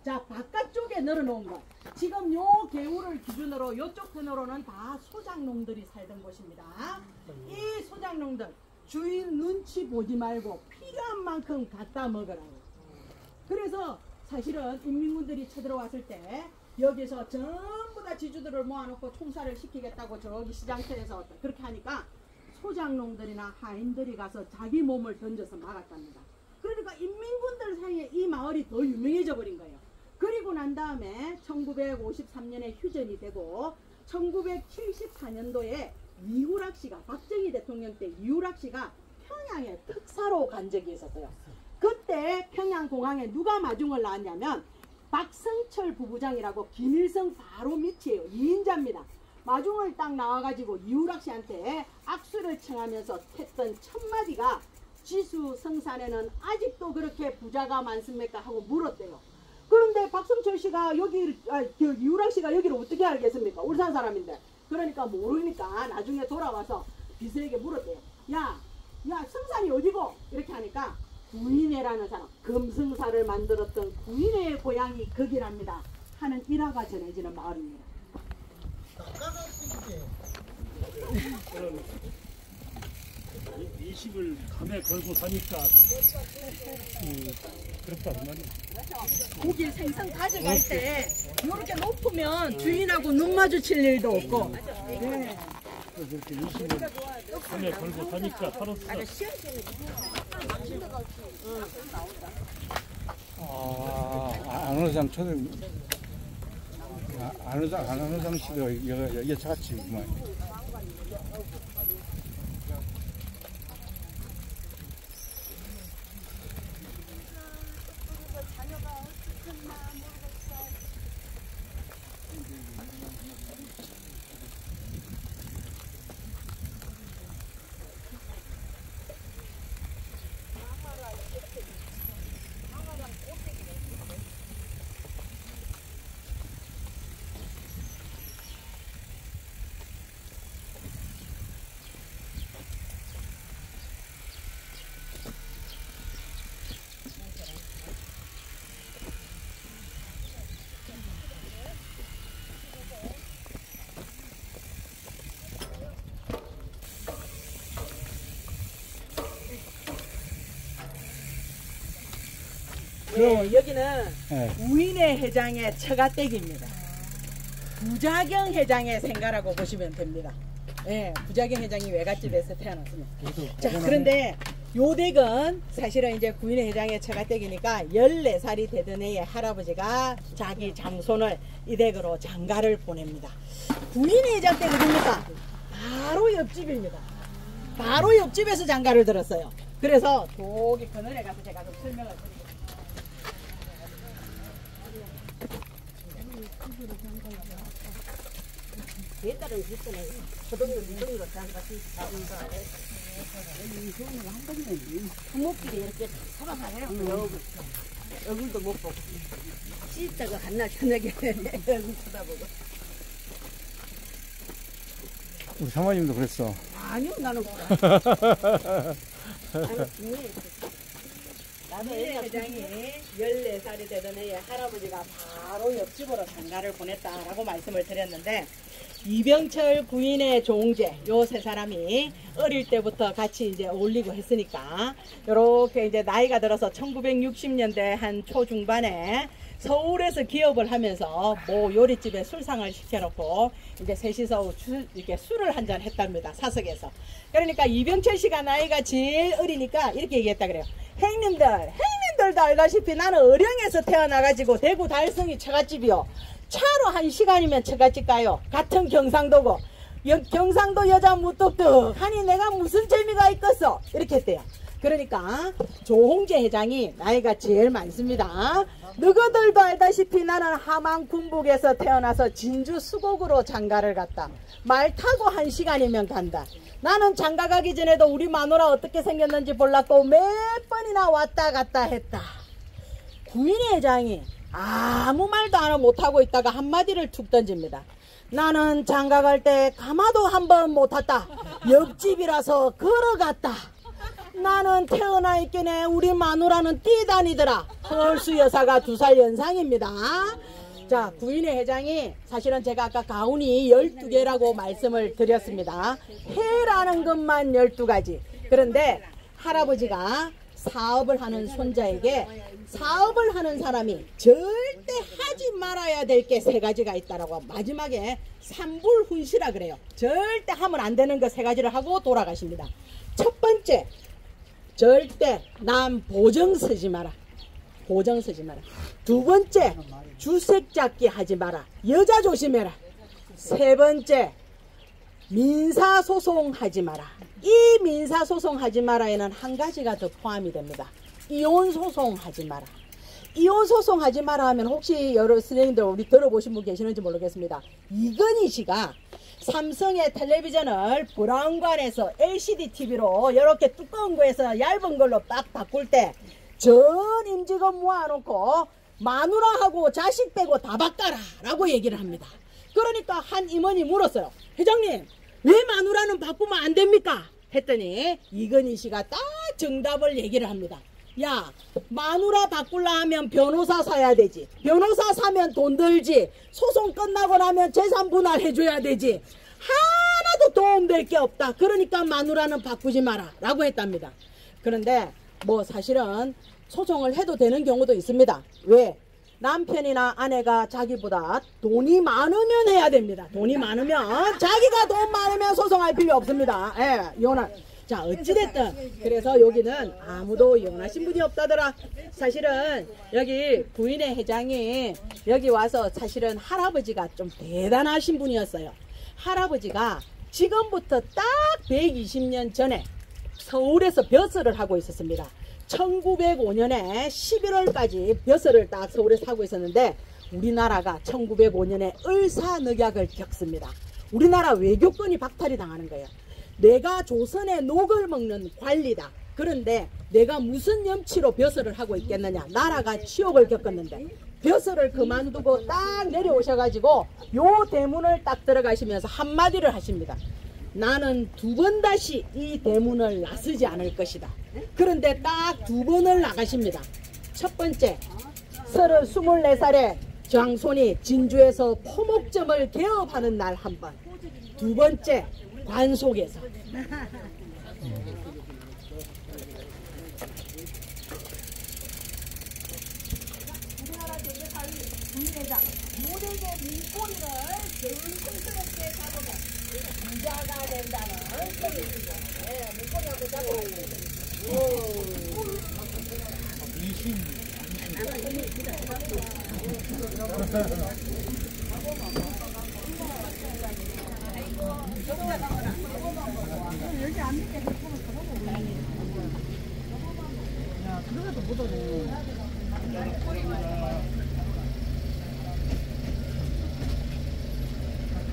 자, 바깥쪽에 널어놓은 것. 지금 요 개울을 기준으로 요쪽 편으로는 다 소장농들이 살던 곳입니다. 이 소장농들, 주인 눈치 보지 말고 필요한 만큼 갖다 먹으라고. 그래서 사실은 인민군들이 쳐들어왔을 때 여기서 전부 다 지주들을 모아놓고 총살을 시키겠다고 저기 시장터에서 그렇게 하니까 소장농들이나 하인들이 가서 자기 몸을 던져서 막았답니다. 그러니까 인민군들 사이에 이 마을이 더 유명해져 버린 거예요. 그리고 난 다음에 1953년에 휴전이 되고 1974년도에 이후락 씨가 박정희 대통령 때 이후락 씨가 평양에 특사로 간 적이 있었어요. 그때 평양공항에 누가 마중을 나왔냐면 박성철 부부장이라고 김일성 바로 밑이에요. 2인자입니다. 마중을 딱 나와가지고 이후락 씨한테 악수를 청하면서 했던 첫 마디가 지수 성산에는 아직도 그렇게 부자가 많습니까? 하고 물었대요. 그런데 박성철 씨가 여기, 이후락 씨가 여기를 어떻게 알겠습니까? 울산 사람인데. 그러니까 모르니까 나중에 돌아와서 비서에게 물었대요. 야, 성산이 어디고? 이렇게 하니까 구인회라는 사람, 금승사를 만들었던 구인회의 고향이 거기랍니다. 하는 일화가 전해지는 마을입니다. 이 식을 감에 걸고 사니까 그렇다 그 말이야. 고기 생선 가져갈 때 이렇게 높으면 주인하고 눈 마주칠 일도 없고. 네. 그렇게 이 식을 감에 걸고 사니까 살았어. 안호장 초등 안호장 씨가 여기 같이 뭐. 네, 여기는 우인회 회장의 처가댁입니다. 부자경 회장의 생가라고 보시면 됩니다. 네, 부자경 회장이 외갓집에서 태어났습니다. 자, 그런데 요 댁은 사실은 이제 구인회 회장의 처가댁이니까 14살이 되던 해에 할아버지가 자기 장손을 이 댁으로 장가를 보냅니다. 구인회 회장 댁이 어딥니까? 바로 옆집입니다. 바로 옆집에서 장가를 들었어요. 그래서 저기 그늘에 가서 제가 좀 설명을 드리겠습니다. 옛날에는 있잖아요. 소동도 이동으로 장가시 장가에 이동으로 한 번에 부모끼리 이렇게 살아가요. 얼굴도 못 보고. 씻다가 한날 저녁에 얼굴 쳐다보고. 우리 사모님도 그랬어. 아니요, 나는. 나도 회장이 14살이 되던 해에 할아버지가 바로 옆집으로 장가를 보냈다라고 말씀을 드렸는데, 이병철 부인의 종제 요 세 사람이 어릴 때부터 같이 이제 어울리고 했으니까 요렇게 이제 나이가 들어서 1960년대 한 초중반에 서울에서 기업을 하면서 뭐 요리집에 술상을 시켜놓고 이제 셋이서 이렇게 술을 한잔 했답니다. 사석에서. 그러니까 이병철 씨가 나이가 제일 어리니까 이렇게 얘기했다 그래요. 형님들도 알다시피 나는 어령에서 태어나가지고 대구 달성이 처갓집이요. 차로 1시간이면 처갓집 가요. 같은 경상도고. 경상도 여자 무뚝뚝하니 내가 무슨 재미가 있겠어. 이렇게 했대요. 그러니까 조홍재 회장이 나이가 제일 많습니다. 너희들도 알다시피 나는 함안 군북에서 태어나서 진주 수곡으로 장가를 갔다. 말 타고 1시간이면 간다. 나는 장가 가기 전에도 우리 마누라 어떻게 생겼는지 몰랐고 몇 번이나 왔다 갔다 했다. 구인희 회장이 아무 말도 안 하고 못하고 있다가 한마디를 툭 던집니다. 나는 장가 갈 때 가마도 한 번 못 탔다. 옆집이라서 걸어갔다. 나는 태어나 있기에 우리 마누라는 뛰다니더라. 헐수 여사가 2살 연상입니다. 자, 구인희 회장이 사실은 제가 아까 가훈이 12개라고 말씀을 드렸습니다. 해라는 것만 12가지. 그런데 할아버지가 사업을 하는 손자에게 사업을 하는 사람이 절대 하지 말아야 될 게 3가지가 있다라고 마지막에 삼불훈시라 그래요. 절대 하면 안 되는 거 3가지를 하고 돌아가십니다. 첫 번째, 절대 남 보정 쓰지 마라. 보정 쓰지 마라. 2번째, 주색 잡기 하지 마라. 여자 조심해라. 3번째, 민사소송 하지 마라. 이 민사소송 하지 마라에는 한 가지가 더 포함이 됩니다. 이혼소송 하지 마라. 이혼소송 하지 마라 하면 혹시 여러 선생님들 우리 들어보신 분 계시는지 모르겠습니다. 이건희 씨가 삼성의 텔레비전을 브라운관에서 LCD TV로 이렇게 두꺼운 거에서 얇은 걸로 딱 바꿀 때 전 임직원 모아놓고 마누라하고 자식 빼고 다 바꿔라 라고 얘기를 합니다. 그러니까 한 임원이 물었어요. 회장님, 왜 마누라는 바꾸면 안 됩니까? 했더니 이건희 씨가 딱 정답을 얘기를 합니다. 야, 마누라 바꾸려 하면 변호사 사야 되지. 변호사 사면 돈 들지. 소송 끝나고 나면 재산 분할 해줘야 되지. 하나도 도움될 게 없다. 그러니까 마누라는 바꾸지 마라 라고 했답니다. 그런데 뭐 사실은 소송을 해도 되는 경우도 있습니다. 왜? 남편이나 아내가 자기보다 돈이 많으면 해야 됩니다. 돈이 많으면, 자기가 돈 많으면 소송할 필요 없습니다. 예, 이혼을. 자, 어찌됐든 그래서 여기는 아무도 이혼하신 분이 없다더라. 사실은 여기 부인의 회장이 여기 와서 사실은 할아버지가 좀 대단하신 분이었어요. 할아버지가 지금부터 딱 120년 전에 서울에서 벼슬을 하고 있었습니다. 1905년에 11월까지 벼슬을 딱 서울에서 하고 있었는데 우리나라가 1905년에 을사늑약을 겪습니다. 우리나라 외교권이 박탈이 당하는 거예요. 내가 조선의 녹을 먹는 관리다. 그런데 내가 무슨 염치로 벼슬을 하고 있겠느냐. 나라가 치욕을 겪었는데 벼슬을 그만두고 딱 내려오셔가지고 요 대문을 딱 들어가시면서 한마디를 하십니다. 나는 2번 다시 이 대문을 나서지 않을 것이다. 그런데 딱 2번을 나가십니다. 첫 번째, 24살에 장손이 진주에서 포목점을 개업하는 날 한 번. 2번째, 관속에서. 우리나라 대개사위 부인회장 모델의 민꼬리를 정성스럽게 잡으면 부자가 된다는 소리입니다. 네, 민꼬리하고 잡으면 여기 안 믿게 야, 그래도 못 오네.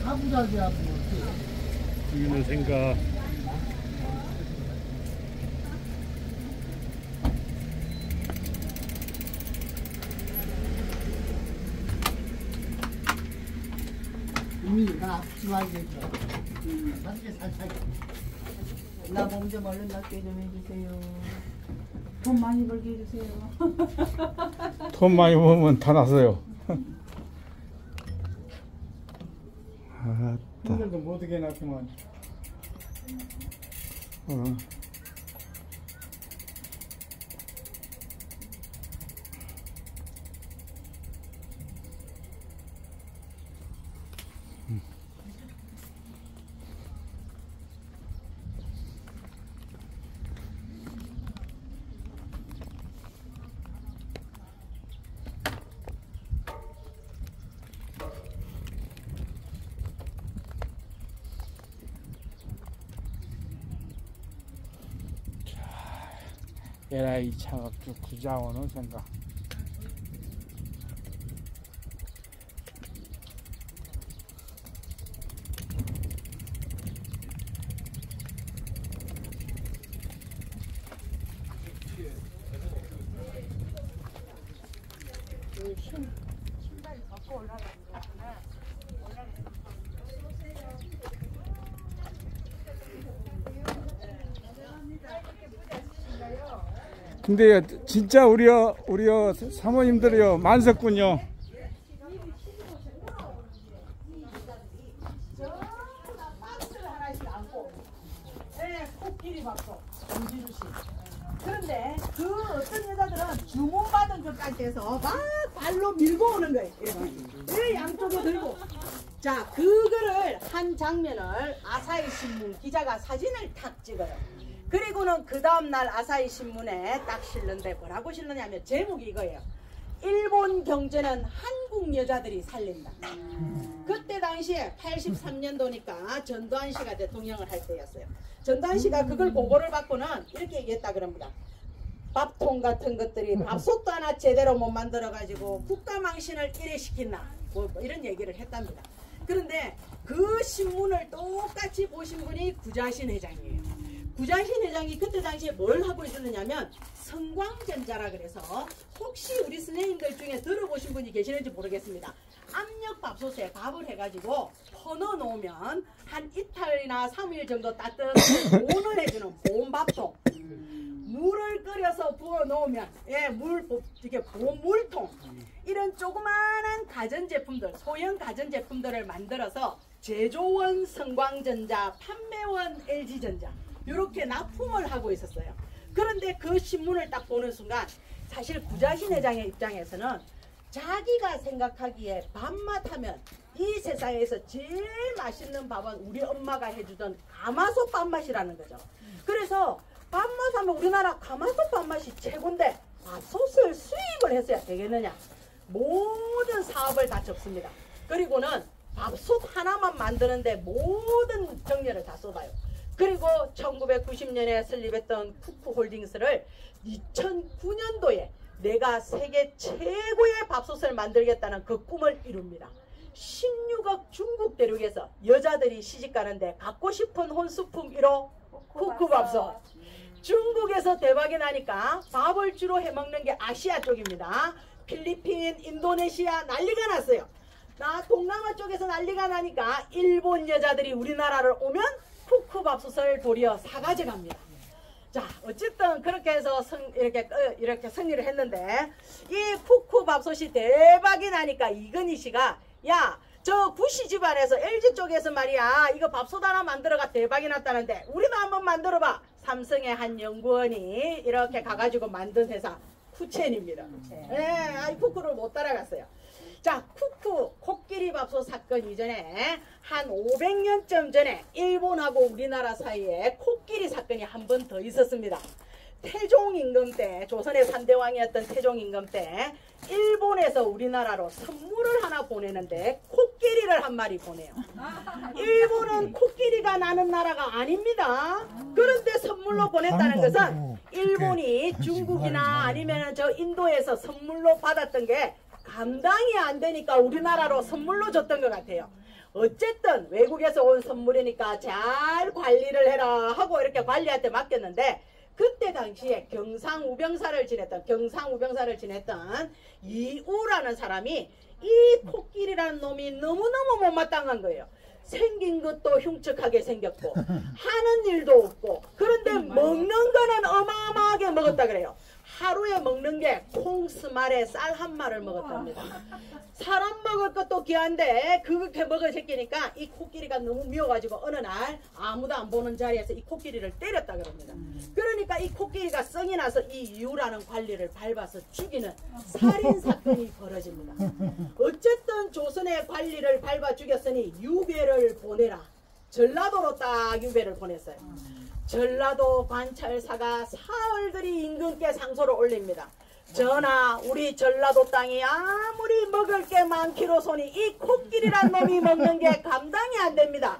가부장이야 뭐. 여기는 생각. 나 아프지 말겠죠. 맛있게 살살. 나 몸 좀 얼른 낫게 좀 해주세요. 돈 많이 벌게 해주세요. 돈 많이 벌면 다 났어요. 아따. 힘들도 못 오게 놨구만. 에라이 차갑죠. 구자원은 생각. 신발이 벗고 올라가는 거구나. 근데 진짜 우리요 사모님들이요 만석군요. 코끼리 박수 정진우 씨. 그런데 그 어떤 여자들은 주문받은 것까지 해서 막 발로 밀고 오는 거예요. 이렇게 양쪽에 들고. 자, 그거를 한 장면을 아사히 신문 기자가 사진을 탁 찍어요. 그리고는 그 다음날 아사히 신문에 딱 실는데 뭐라고 실느냐면 제목이 이거예요. 일본 경제는 한국 여자들이 살린다. 그때 당시에 83년도니까 전두환 씨가 대통령을 할 때였어요. 전두환 씨가 그걸 보고를 받고는 이렇게 얘기했다 그럽니다. 밥통 같은 것들이 밥솥도 하나 제대로 못 만들어 가지고 국가 망신을 이래 시킨다. 뭐 이런 얘기를 했답니다. 그런데 그 신문을 똑같이 보신 분이 구자신 회장이에요. 구자신 회장이 그때 당시에 뭘 하고 있었느냐면 성광전자라 그래서 혹시 우리 선생님들 중에 들어보신 분이 계시는지 모르겠습니다. 압력밥솥에 밥을 해가지고 퍼넣어 놓으면 한 이틀이나 3일 정도 따뜻하게 보온을 해주는 보온밥통. 물을 끓여서 부어 놓으면 이렇게 보온물통. 이런 조그마한 가전제품들, 소형 가전제품들을 만들어서 제조원 성광전자, 판매원 LG전자 이렇게 납품을 하고 있었어요. 그런데 그 신문을 딱 보는 순간 사실 구자신 회장의 입장에서는 자기가 생각하기에 밥맛 하면 이 세상에서 제일 맛있는 밥은 우리 엄마가 해주던 가마솥 밥맛이라는 거죠. 그래서 밥맛 하면 우리나라 가마솥 밥맛이 최고인데 밥솥을 수입을 했어야 되겠느냐. 모든 사업을 다 접습니다. 그리고는 밥솥 하나만 만드는데 모든 정열을 다 쏟아요. 그리고 1990년에 설립했던 쿠쿠홀딩스를 2009년도에 내가 세계 최고의 밥솥을 만들겠다는 그 꿈을 이룹니다. 16억 중국 대륙에서 여자들이 시집가는데 갖고 싶은 혼수품 1호 쿠쿠밥솥. 중국에서 대박이 나니까 밥을 주로 해먹는 게 아시아 쪽입니다. 필리핀, 인도네시아 난리가 났어요. 동남아 쪽에서 난리가 나니까 일본 여자들이 우리나라를 오면 쿠쿠밥솥을 도리어 사가져갑니다. 자, 어쨌든 그렇게 해서 이렇게 승리를 했는데 이 쿠쿠밥솥이 대박이 나니까 이건희 씨가 야, 저 구시 집안에서 LG 쪽에서 말이야 이거 밥솥 하나 만들어가 대박이 났다는데 우리도 한번 만들어봐. 삼성의 한 연구원이 이렇게 가가지고 만든 회사 쿠첸입니다. 쿠쿠를 못 따라갔어요. 자, 쿠쿠 코끼리 밥솥 사건 이전에 한 500년쯤 전에 일본하고 우리나라 사이에 코끼리 사건이 한 번 더 있었습니다. 태종 임금 때, 조선의 3대 왕이었던 태종 임금 때 일본에서 우리나라로 선물을 하나 보내는데 코끼리를 한 마리 보내요. 일본은 코끼리가 나는 나라가 아닙니다. 그런데 선물로 보냈다는 것은 일본이 중국이나 아니면 저 인도에서 선물로 받았던 게 감당이 안 되니까 우리나라로 선물로 줬던 것 같아요. 어쨌든 외국에서 온 선물이니까 잘 관리를 해라 하고 이렇게 관리한테 맡겼는데 그때 당시에 경상우병사를 지냈던 이우라는 사람이 이 코끼리라는 놈이 너무너무 못마땅한 거예요. 생긴 것도 흉측하게 생겼고 하는 일도 없고, 그런데 먹는 거는 어마어마하게 먹었다 그래요. 하루에 먹는 게 콩스말에 쌀 한 마를 먹었답니다. 사람 먹을 것도 귀한데 그렇게 먹을 새끼니까 이 코끼리가 너무 미워가지고 어느 날 아무도 안 보는 자리에서 이 코끼리를 때렸다 그럽니다. 그러니까 이 코끼리가 성이 나서 이 유라는 관리를 밟아서 죽이는 살인사건이 벌어집니다. 어쨌든 조선의 관리를 밟아 죽였으니 유배를 보내라. 전라도로 딱 유배를 보냈어요. 전라도 관찰사가 사흘들이 임금께 상소를 올립니다. 전하, 우리 전라도 땅이 아무리 먹을 게 많기로소니 이 코끼리란 놈이 먹는 게 감당이 안 됩니다.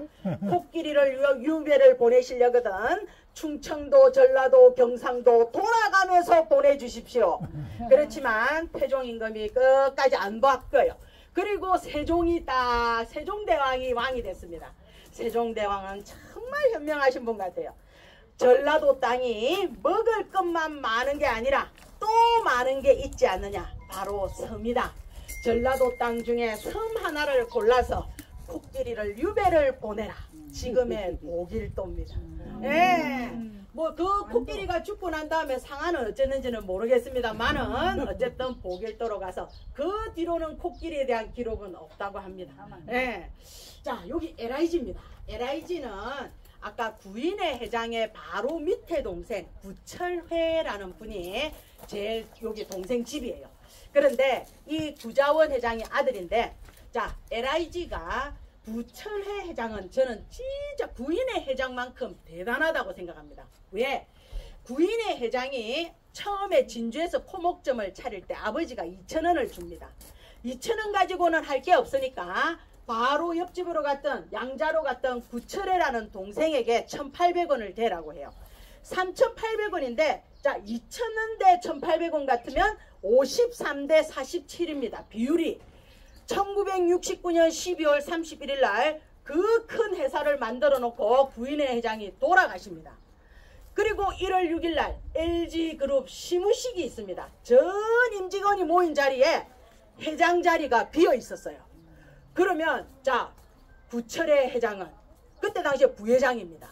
코끼리를 유배를 보내시려거든 충청도, 전라도, 경상도 돌아가면서 보내주십시오. 그렇지만 태종 임금이 끝까지 안 바꿔요. 그리고 세종대왕이 왕이 됐습니다. 세종대왕은 정말 현명하신 분 같아요. 전라도 땅이 먹을 것만 많은 게 아니라 또 많은 게 있지 않느냐, 바로 섬이다. 전라도 땅 중에 섬 하나를 골라서 코끼리를 유배를 보내라. 지금의 보길도입니다. 예. 뭐 그 코끼리가 죽고 난 다음에 상하는 어쨌는지는 모르겠습니다만은 어쨌든 보길도로 가서 그 뒤로는 코끼리에 대한 기록은 없다고 합니다. 예. 자, 여기 LIG입니다. LIG는 아까 구인의 회장의 바로 밑에 동생 구철회라는 분이 제 여기 동생 집이에요. 그런데 이 구자원 회장의 아들인데, 자, LIG가 구철회 회장은 저는 진짜 구인의 회장만큼 대단하다고 생각합니다. 왜? 구인의 회장이 처음에 진주에서 포목점을 차릴 때 아버지가 2,000원을 줍니다. 2,000원 가지고는 할 게 없으니까 바로 옆집으로 갔던 양자로 갔던 구철회라는 동생에게 1,800원을 대라고 해요. 3,800원인데 자 2,000원 대 1,800원 같으면 53대 47입니다. 비율이 1969년 12월 31일 날 그 큰 회사를 만들어 놓고 구인의 회장이 돌아가십니다. 그리고 1월 6일 날 LG그룹 시무식이 있습니다. 전 임직원이 모인 자리에 회장 자리가 비어 있었어요. 그러면 자 구철의 회장은 그때 당시에 부회장입니다.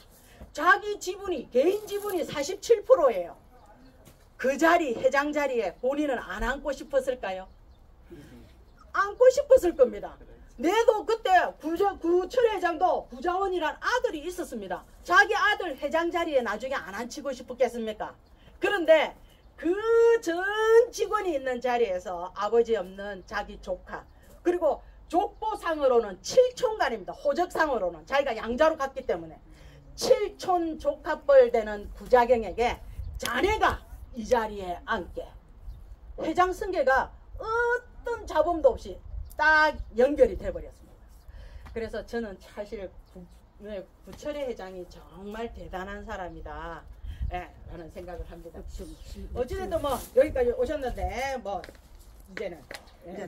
자기 지분이 개인 지분이 47%예요. 그 자리 회장 자리에 본인은 안 앉고 싶었을까요? 앉고 싶었을 겁니다. 내도 그때 구철 회장도 구자원이란 아들이 있었습니다. 자기 아들 회장 자리에 나중에 안 앉히고 싶었겠습니까? 그런데 그 전 직원이 있는 자리에서 아버지 없는 자기 조카, 그리고 족보상으로는 7촌간입니다. 호적상으로는 자기가 양자로 갔기 때문에 7촌 조카뻘 되는 부자경에게 자네가 이 자리에 앉게. 회장 승계가 어떤 잡음도 없이 딱 연결이 돼버렸습니다. 그래서 저는 사실 구철의 회장이 정말 대단한 사람이다, 예, 라는 생각을 합니다. 어찌됐든 뭐 여기까지 오셨는데 뭐 이제는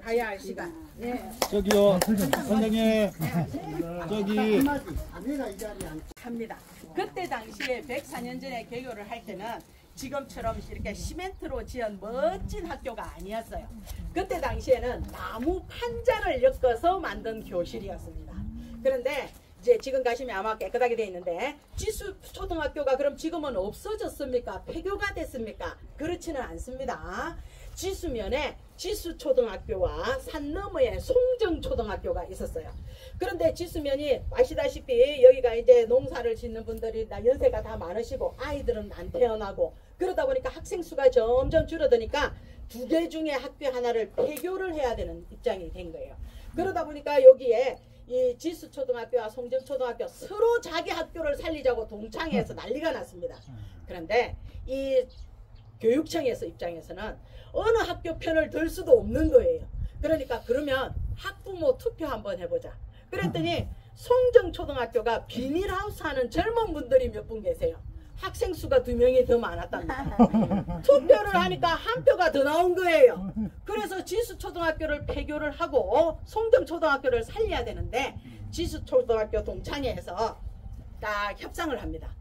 가야 할 시간. 예. 저기요, 선생님. 저기. 합니다. 그때 당시에 104년 전에 개교를 할 때는 지금처럼 이렇게 시멘트로 지은 멋진 학교가 아니었어요. 그때 당시에는 나무 판자를 엮어서 만든 교실이었습니다. 그런데 이제 지금 가시면 아마 깨끗하게 돼 있는데 지수초등학교가 그럼 지금은 없어졌습니까? 폐교가 됐습니까? 그렇지는 않습니다. 지수면에 지수초등학교와 산 너머에 송정초등학교가 있었어요. 그런데 지수면이 아시다시피 여기가 이제 농사를 짓는 분들이 연세가 다 많으시고 아이들은 안 태어나고 그러다 보니까 학생 수가 점점 줄어드니까 두 개 중에 학교 하나를 폐교를 해야 되는 입장이 된 거예요. 그러다 보니까 여기에 이 지수초등학교와 송정초등학교 서로 자기 학교를 살리자고 동창회에서 난리가 났습니다. 그런데 이 교육청에서 입장에서는 어느 학교 편을 들 수도 없는 거예요. 그러니까 그러면 학부모 투표 한번 해보자. 그랬더니 송정초등학교가 비닐하우스 하는 젊은 분들이 몇 분 계세요. 학생 수가 2명이 더 많았답니다. 투표를 하니까 한 표가 더 나온 거예요. 그래서 지수초등학교를 폐교를 하고 송정초등학교를 살려야 되는데 지수초등학교 동창회에서 딱 협상을 합니다.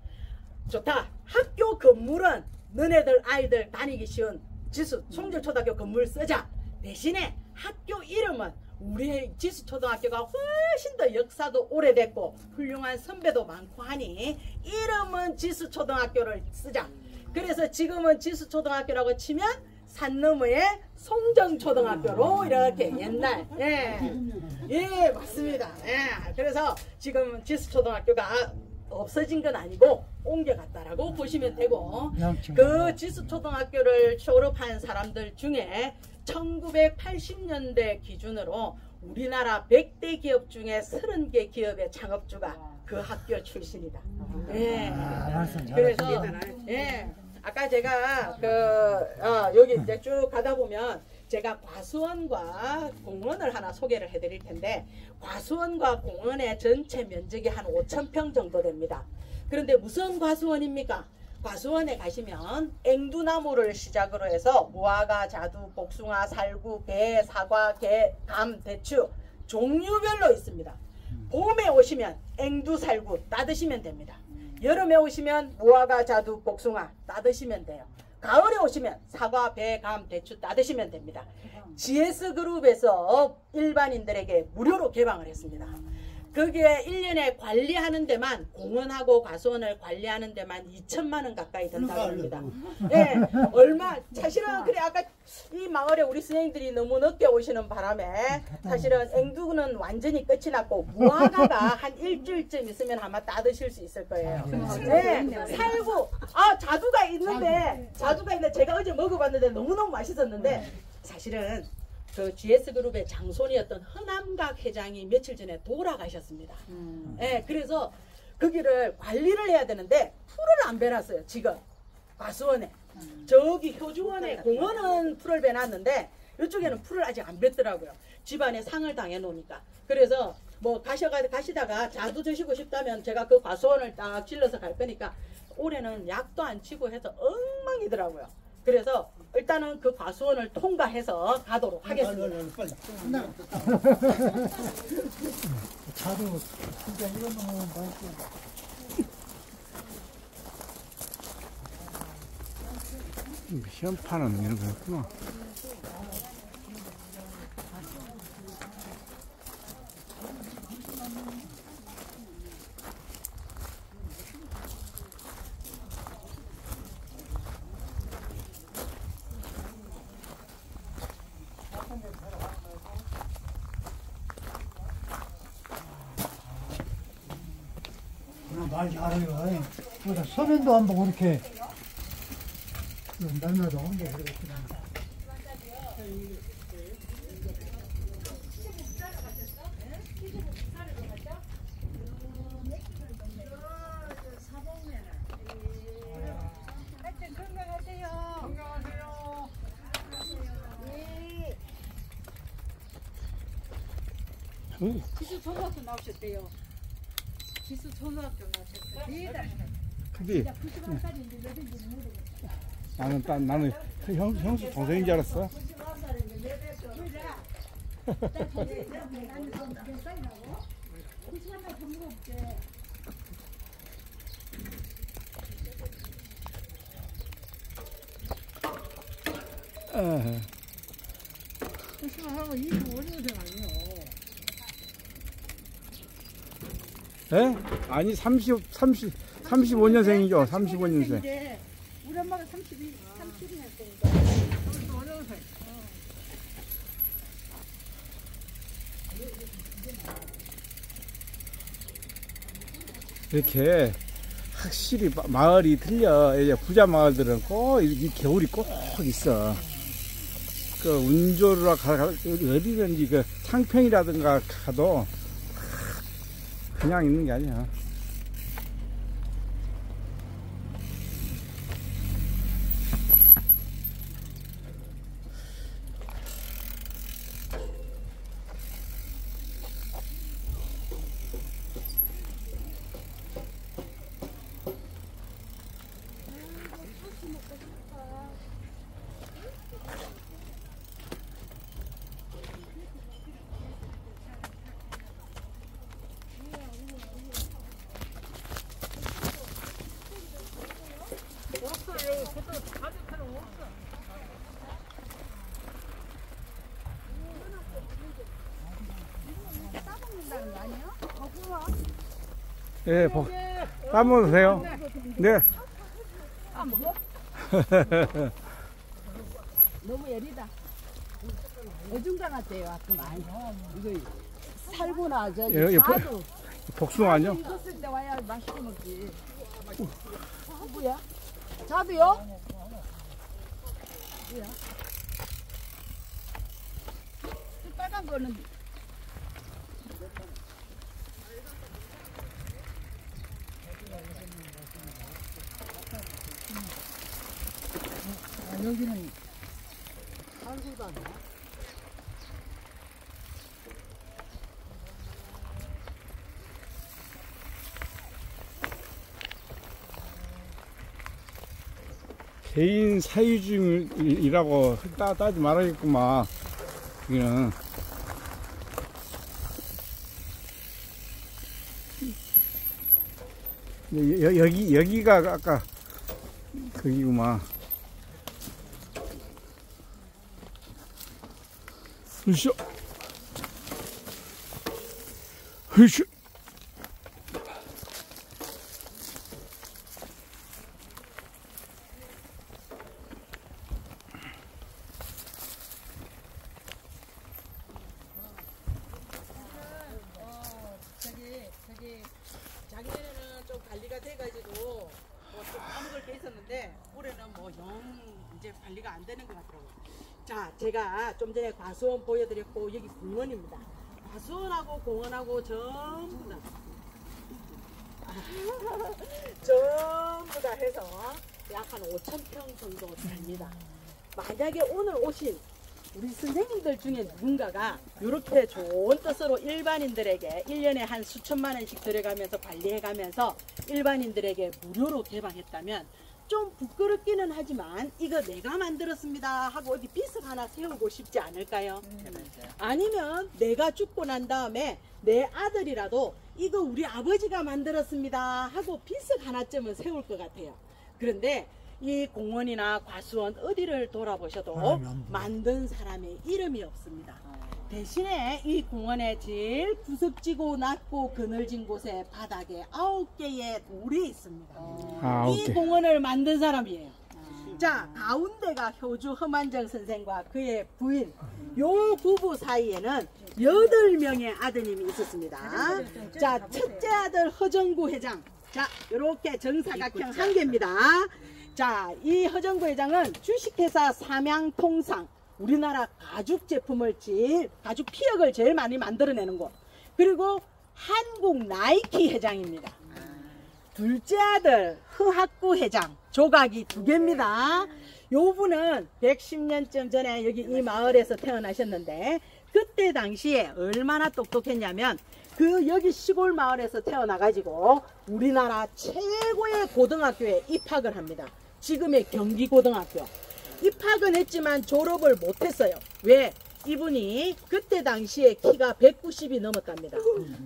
좋다. 학교 건물은 너네들 아이들 다니기 쉬운 지수 송정초등학교 건물 쓰자. 대신에 학교 이름은 우리 지수초등학교가 훨씬 더 역사도 오래됐고 훌륭한 선배도 많고 하니 이름은 지수초등학교를 쓰자. 그래서 지금은 지수초등학교라고 치면 산 너머의 송정초등학교로 이렇게 옛날 예 맞습니다. 예, 그래서 지금 지수초등학교가 없어진 건 아니고 옮겨갔다라고 보시면 되고 그 지수초등학교를 졸업한 사람들 중에 1980년대 기준으로 우리나라 100대 기업 중에 30개 기업의 창업주가 그 학교 출신이다. 예. 그래서 예. 아까 제가 여기 이제 쭉 가다 보면 제가 과수원과 공원을 하나 소개를 해드릴 텐데 과수원과 공원의 전체 면적이 한 5,000평 정도 됩니다. 그런데 무슨 과수원입니까? 과수원에 가시면 앵두나무를 시작으로 해서 무화과, 자두, 복숭아, 살구, 배, 사과, 게, 감, 대추 종류별로 있습니다. 봄에 오시면 앵두, 살구 따드시면 됩니다. 여름에 오시면 무화과, 자두, 복숭아 따드시면 돼요. 가을에 오시면 사과, 배, 감, 대추 따드시면 됩니다. GS그룹에서 일반인들에게 무료로 개방을 했습니다. 거기에 1년에 관리하는 데만 공원하고 과수원을 관리하는 데만 2천만 원 가까이 든다고 합니다. 예, 얼마 사실은 그래 아까 이 마을에 우리 선생님들이 너무 늦게 오시는 바람에 사실은 앵두는 완전히 끝이 났고 무화과가 한 일주일쯤 있으면 아마 따드실 수 있을 거예요. 예, 살구 자두가 있는데 제가 어제 먹어봤는데 너무너무 맛있었는데 사실은 그 GS그룹의 장손이었던 허남각 회장이 며칠 전에 돌아가셨습니다. 예, 그래서 거기를 관리를 해야 되는데 풀을 안 베놨어요. 지금 과수원에 저기 효주원에 공원은 풀을 베놨는데 이쪽에는 풀을 아직 안 뱄더라고요. 집안에 상을 당해 놓으니까. 그래서 뭐 가시다가 자두 드시고 싶다면 제가 그 과수원을 딱 질러서 갈 거니까 올해는 약도 안 치고 해서 엉망이더라고요. 그래서 일단은 그 과수원을 통과해서 가도록 하겠습니다. 빨리. 자두 진짜 이거 너무 맛있어. 시험파는 이런 거였구나. 말 잘해요. 서면도 한번 그렇게 날마다 한번 그렇게. 하여튼 건강하세요. 건강하세요. 지수 초등학교 나오셨대요. 지수 초등학교 나오셨어요. 근데 나는 형수 동생인 줄 알았어. 하고 25년생 아니에요. 예? 아니 35년생이죠. 35년생. 우리 엄마가 32년생이니까. 어려운생. 이렇게 확실히 마을이 틀려. 이제 부자 마을들은 꼭 이 겨울이 꼭 있어. 그 운조라 어디든지 그 창평이라든가 가도 그냥 있는 게 아니야. 예, 한번 드세요. 네. 너무 예리다. 어중간 같아요, 아까 많이. 이거 살구나, 저기, 자두. 복숭아죠? 익었을 때 와야 맛있게 먹지. 누구야? 자두요? 뭐야? 빨간 거는. 여기는 개인 사유증이라고 따지 말아야겠구만. 여기는. 여기가 아까 거기구만. 으쌰. 으쌰. 저기 작년에는 좀 관리가 돼가지고 뭐좀 까먹을 게 있었는데 올해는 뭐 영 이제 관리가 안 되는 것 같더라고요. 자, 제가 좀 전에 과수원 보여드렸고 여기 공원입니다. 과수원하고 공원하고 전부 다 해서 약 한 5,000평 정도 됩니다. 만약에 오늘 오신 우리 선생님들 중에 누군가가 이렇게 좋은 뜻으로 일반인들에게 1년에 한 수천만 원씩 들여가면서 관리해가면서 일반인들에게 무료로 개방했다면 좀 부끄럽기는 하지만 이거 내가 만들었습니다 하고 어디 비석 하나 세우고 싶지 않을까요? 아니면 내가 죽고 난 다음에 내 아들이라도 이거 우리 아버지가 만들었습니다 하고 비석 하나쯤은 세울 것 같아요. 그런데 이 공원이나 과수원 어디를 돌아보셔도 만든 사람의 이름이 없습니다. 대신에 이 공원의 제일 구석지고 낮고 그늘진 곳에 바닥에 9개의 돌이 있습니다. 이 공원을 만든 사람이에요. 자, 가운데가 효주 허만정 선생과 그의 부인, 요 부부 사이에는 8명의 아드님이 있었습니다. 자, 첫째 아들 허정구 회장. 자, 이렇게 정사각형 한 개입니다. 자, 이 허정구 회장은 주식회사 삼양통상, 우리나라 가죽 제품을 가죽 피혁을 제일 많이 만들어내는 곳. 그리고 한국 나이키 회장입니다. 둘째 아들 허학구 회장, 조각이 2개입니다. 요 분은 110년쯤 전에 여기 이 마을에서 태어나셨는데 그때 당시에 얼마나 똑똑했냐면 여기 시골 마을에서 태어나가지고 우리나라 최고의 고등학교에 입학을 합니다. 지금의 경기고등학교. 입학은 했지만 졸업을 못했어요. 왜? 이분이 그때 당시에 키가 190이 넘었답니다.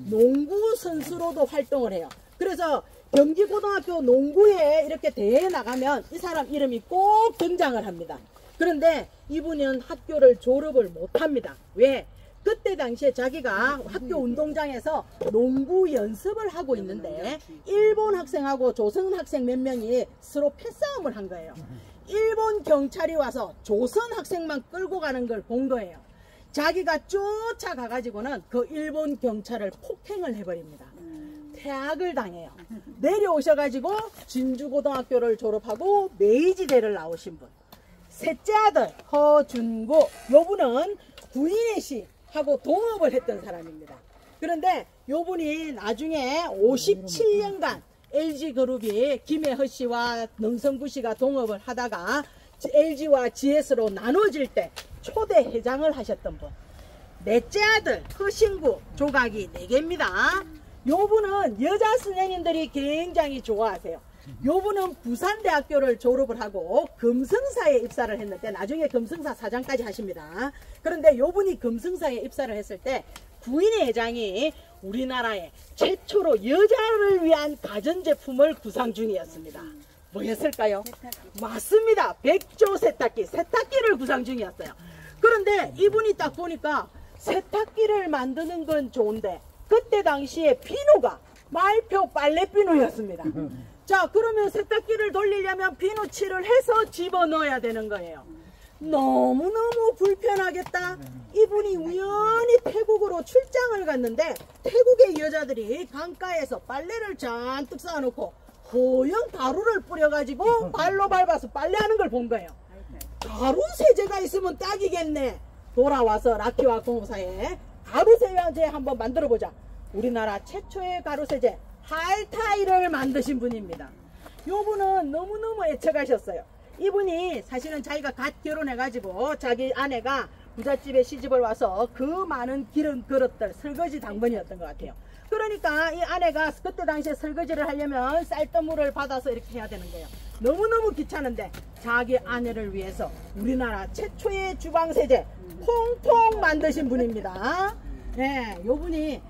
농구 선수로도 활동을 해요. 그래서 경기고등학교 농구에 이렇게 대회에 나가면 이 사람 이름이 꼭 등장을 합니다. 그런데 이분은 학교를 졸업을 못합니다. 왜? 그때 당시에 자기가 학교 운동장에서 농구 연습을 하고 있는데 일본 학생하고 조선 학생 몇 명이 서로 패싸움을 한 거예요. 일본 경찰이 와서 조선 학생만 끌고 가는 걸 본 거예요. 자기가 쫓아가가지고는 그 일본 경찰을 폭행을 해버립니다. 퇴학을 당해요. 내려오셔가지고 진주고등학교를 졸업하고 메이지대를 나오신 분. 셋째 아들 허준구, 요분은 구인의 시 하고 동업을 했던 사람입니다. 그런데 요분이 나중에 57년간 LG그룹이 김혜허 씨와 능성구 씨가 동업을 하다가 LG와 GS로 나눠질 때 초대 회장을 하셨던 분. 넷째 아들 허신구, 조각이 4개입니다. 요분은 여자 선생님들이 굉장히 좋아하세요. 요분은 부산대학교를 졸업을 하고 금성사에 입사를 했는데 나중에 금성사 사장까지 하십니다. 그런데 요분이 금성사에 입사를 했을 때 구인의 회장이 우리나라에 최초로 여자를 위한 가전제품을 구상 중이었습니다. 뭐였을까요? 맞습니다. 백조 세탁기, 세탁기를 구상 중이었어요. 그런데 이분이 딱 보니까 세탁기를 만드는 건 좋은데 그때 당시에 비누가 말표 빨래 비누였습니다. 자, 그러면 세탁기를 돌리려면 비누칠을 해서 집어넣어야 되는 거예요. 너무너무 불편하겠다. 이분이 우연히 태국으로 출장을 갔는데 태국의 여자들이 강가에서 빨래를 잔뜩 쌓아놓고 허연 가루를 뿌려가지고 발로 밟아서 빨래하는 걸 본 거예요. 가루 세제가 있으면 딱이겠네. 돌아와서 라키와 공사에 가루 세제 한번 만들어 보자. 우리나라 최초의 가루 세제 하이타이를 만드신 분입니다. 요분은 너무너무 애착하셨어요. 이분이 사실은 자기가 갓 결혼해가지고 자기 아내가 부잣집에 시집을 와서 그 많은 기름 그릇들 설거지 당번이었던 것 같아요. 그러니까 이 아내가 그때 당시에 설거지를 하려면 쌀뜨물을 받아서 이렇게 해야 되는 거예요. 너무너무 귀찮은데 자기 아내를 위해서 우리나라 최초의 주방세제 퐁퐁 만드신 분입니다. 네, 요 분이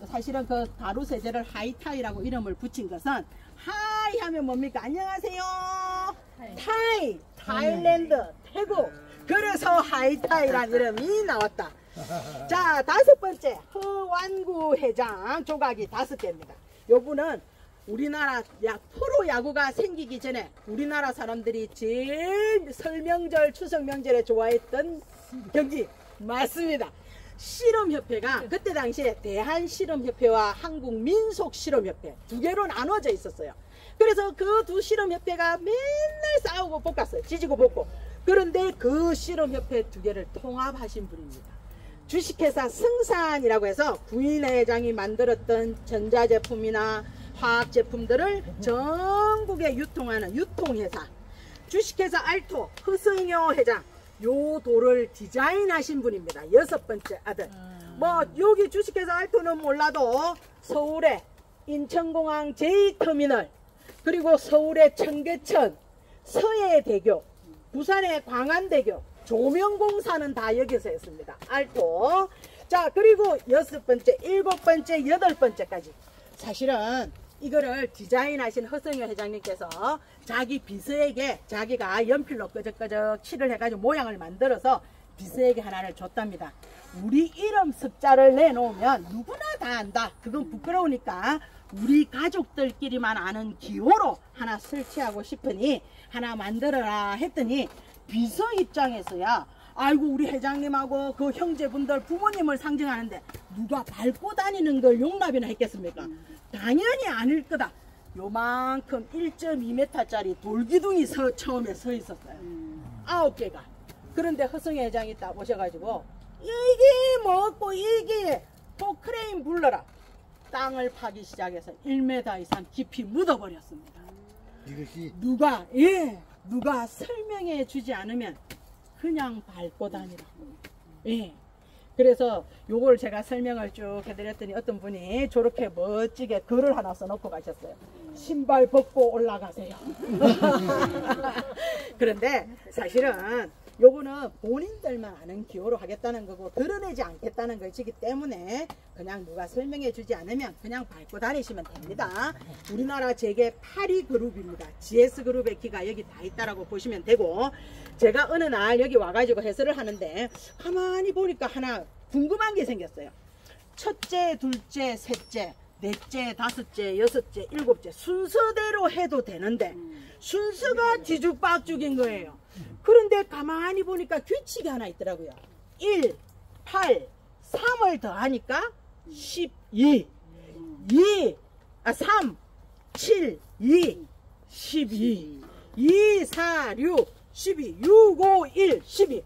사실은 그 가루세제를 하이타이라고 이름을 붙인 것은 하이 하면 뭡니까? 안녕하세요. 타이, 타일랜드, 태국. 그래서 하이타이라는 이름이 나왔다. 자, 5번째 허완구 회장 조각이 5개입니다. 요분은 우리나라 프로야구가 생기기 전에 우리나라 사람들이 제일 설명절, 추석명절에 좋아했던 경기 맞습니다. 씨름협회가 그때 당시에 대한씨름협회와 한국민속씨름협회 2개로 나눠져 있었어요. 그래서 그 두 씨름협회가 맨날 싸우고 볶았어요. 지지고 볶고. 그런데 그 씨름협회 2개를 통합하신 분입니다. 주식회사 승산이라고 해서 구인 회장이 만들었던 전자제품이나 화학제품들을 전국에 유통하는 유통회사. 주식회사 알토 허승효 회장. 요 돌을 디자인하신 분입니다. 6번째 아들. 뭐 여기 주식회사 알토는 몰라도 서울의 인천공항 제2터미널, 그리고 서울의 청계천, 서해대교, 부산의 광안대교, 조명공사는 다 여기서 했습니다. 알토. 자, 그리고 6번째, 7번째, 8번째까지 사실은 이거를 디자인하신 허승효 회장님께서 자기 비서에게 자기가 연필로 끄적끄적 칠을 해가지고 모양을 만들어서 비서에게 하나를 줬답니다. 우리 이름 습자를 내놓으면 누구나 다 안다. 그건 부끄러우니까 우리 가족들끼리만 아는 기호로 하나 설치하고 싶으니 하나 만들어라 했더니 비서 입장에서야 아이고 우리 회장님하고 그 형제분들 부모님을 상징하는데 누가 밟고 다니는 걸 용납이나 했겠습니까? 당연히 아닐 거다. 요만큼 1.2m짜리 돌기둥이 처음에 서 있었어요. 9개가. 그런데 허승효 회장이 딱 오셔가지고 이게 뭐고 이게 포크레인 불러라. 땅을 파기 시작해서 1m 이상 깊이 묻어버렸습니다. 이것이 누가 설명해 주지 않으면 그냥 밟고 다니라고. 예. 그래서 요걸 제가 설명을 쭉 해드렸더니 어떤 분이 저렇게 멋지게 글을 하나 써놓고 가셨어요. 신발 벗고 올라가세요. 그런데 사실은 요거는 본인들만 아는 기호로 하겠다는 거고 드러내지 않겠다는 것이기 때문에 그냥 누가 설명해 주지 않으면 그냥 밟고 다니시면 됩니다. 우리나라 재계 8위 그룹입니다. GS그룹의 기가 여기 다 있다라고 보시면 되고, 제가 어느 날 여기 와가지고 해설을 하는데 가만히 보니까 하나 궁금한 게 생겼어요. 첫째, 둘째, 셋째, 넷째, 다섯째, 여섯째, 일곱째 순서대로 해도 되는데 순서가 뒤죽박죽인 거예요. 그런데 가만히 보니까 규칙이 하나 있더라고요. 1, 8, 3을 더하니까 12, 3, 7, 2, 12, 2, 4, 6, 12, 6, 5, 1, 12.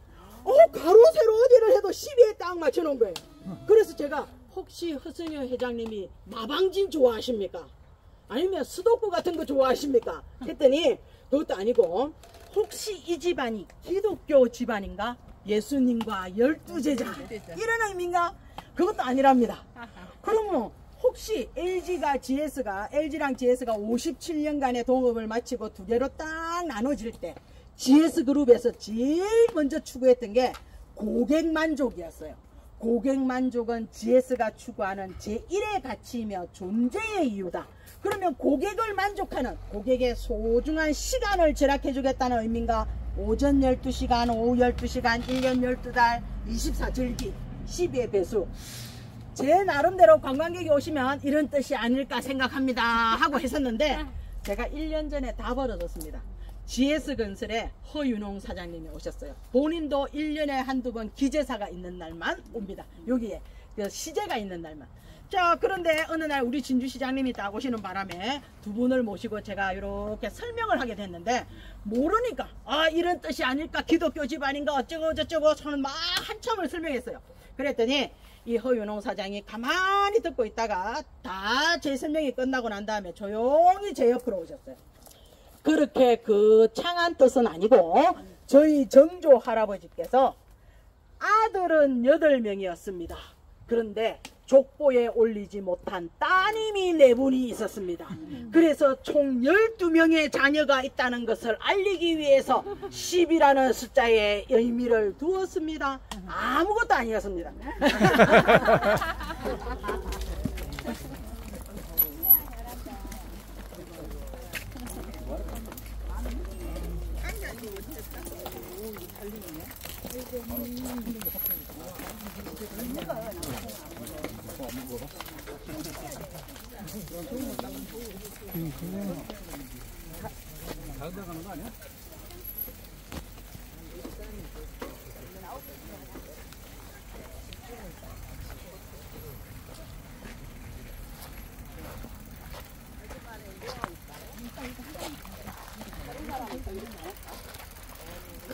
가로 세로 어디를 해도 12에 딱 맞춰놓은 거예요. 그래서 제가 혹시 허승효 회장님이 마방진 좋아하십니까? 아니면 수도쿠 같은 거 좋아하십니까? 했더니 그것도 아니고 혹시 이 집안이 기독교 집안인가? 예수님과 12제자 이런 의미인가? 그것도 아니랍니다. 그러면 혹시 LG랑 GS가 57년간의 동업을 마치고 2개로 딱 나눠질 때 GS그룹에서 제일 먼저 추구했던 게 고객 만족이었어요. 고객 만족은 GS가 추구하는 제1의 가치이며 존재의 이유다. 그러면 고객을 만족하는 고객의 소중한 시간을 절약해 주겠다는 의미인가? 오전 12시간, 오후 12시간, 1년 12달, 24절기, 12의 배수. 제 나름대로 관광객이 오시면 이런 뜻이 아닐까 생각합니다 하고 했었는데 제가 1년 전에 다 벌어졌습니다. GS건설의 허윤홍 사장님이 오셨어요. 본인도 1년에 한두 번 기재사가 있는 날만 옵니다. 여기에 그 시제가 있는 날만. 자, 그런데 어느 날 우리 진주시장님이 딱 오시는 바람에 두 분을 모시고 제가 이렇게 설명을 하게 됐는데 모르니까 이런 뜻이 아닐까, 기독교 집안인가 어쩌고 저쩌고 저는 막 한참을 설명했어요. 그랬더니 이 허윤홍 사장이 가만히 듣고 있다가 다 제 설명이 끝나고 난 다음에 조용히 제 옆으로 오셨어요. 그렇게 그 창한 뜻은 아니고 저희 정조 할아버지께서 아들은 8명이었습니다. 그런데 족보에 올리지 못한 따님이 4분이 있었습니다. 그래서 총 12명의 자녀가 있다는 것을 알리기 위해서 10이라는 숫자에 의미를 두었습니다. 아무것도 아니었습니다. 다 들어가는 거 아니야?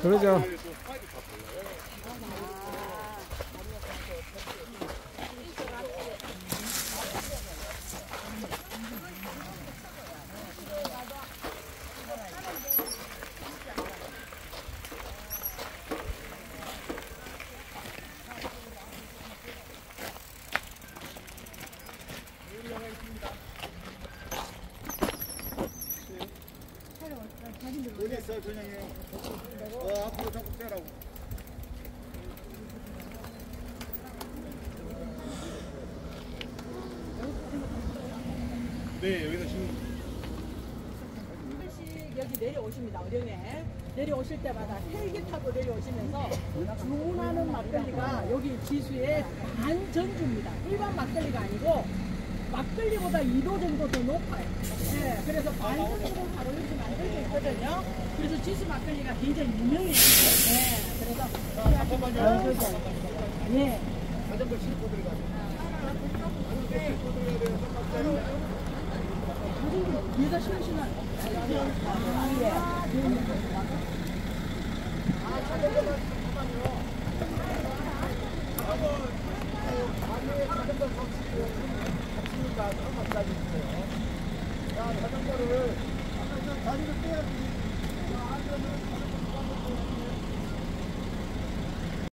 그러죠. 여기 있어요, 그냥요. 앞으로 자꾸 떼라고. 네, 여기서 지금 여기 내려오십니다. 어령에 내려오실 때마다 헬기 타고 내려오시면서 주문하는 막걸리가 여기 지수의 반전주입니다. 일반 막걸리가 아니고 막걸리보다 2도 정도 더 높아요. 네, 그래서 반전주로 바로 이렇게 만들고 있거든요. 그래서 지수 막걸리가 굉장히 유명해요. 네, 그래서 네. 자전거 싣고 들어가죠. 뒤에다 실으시면 자전거를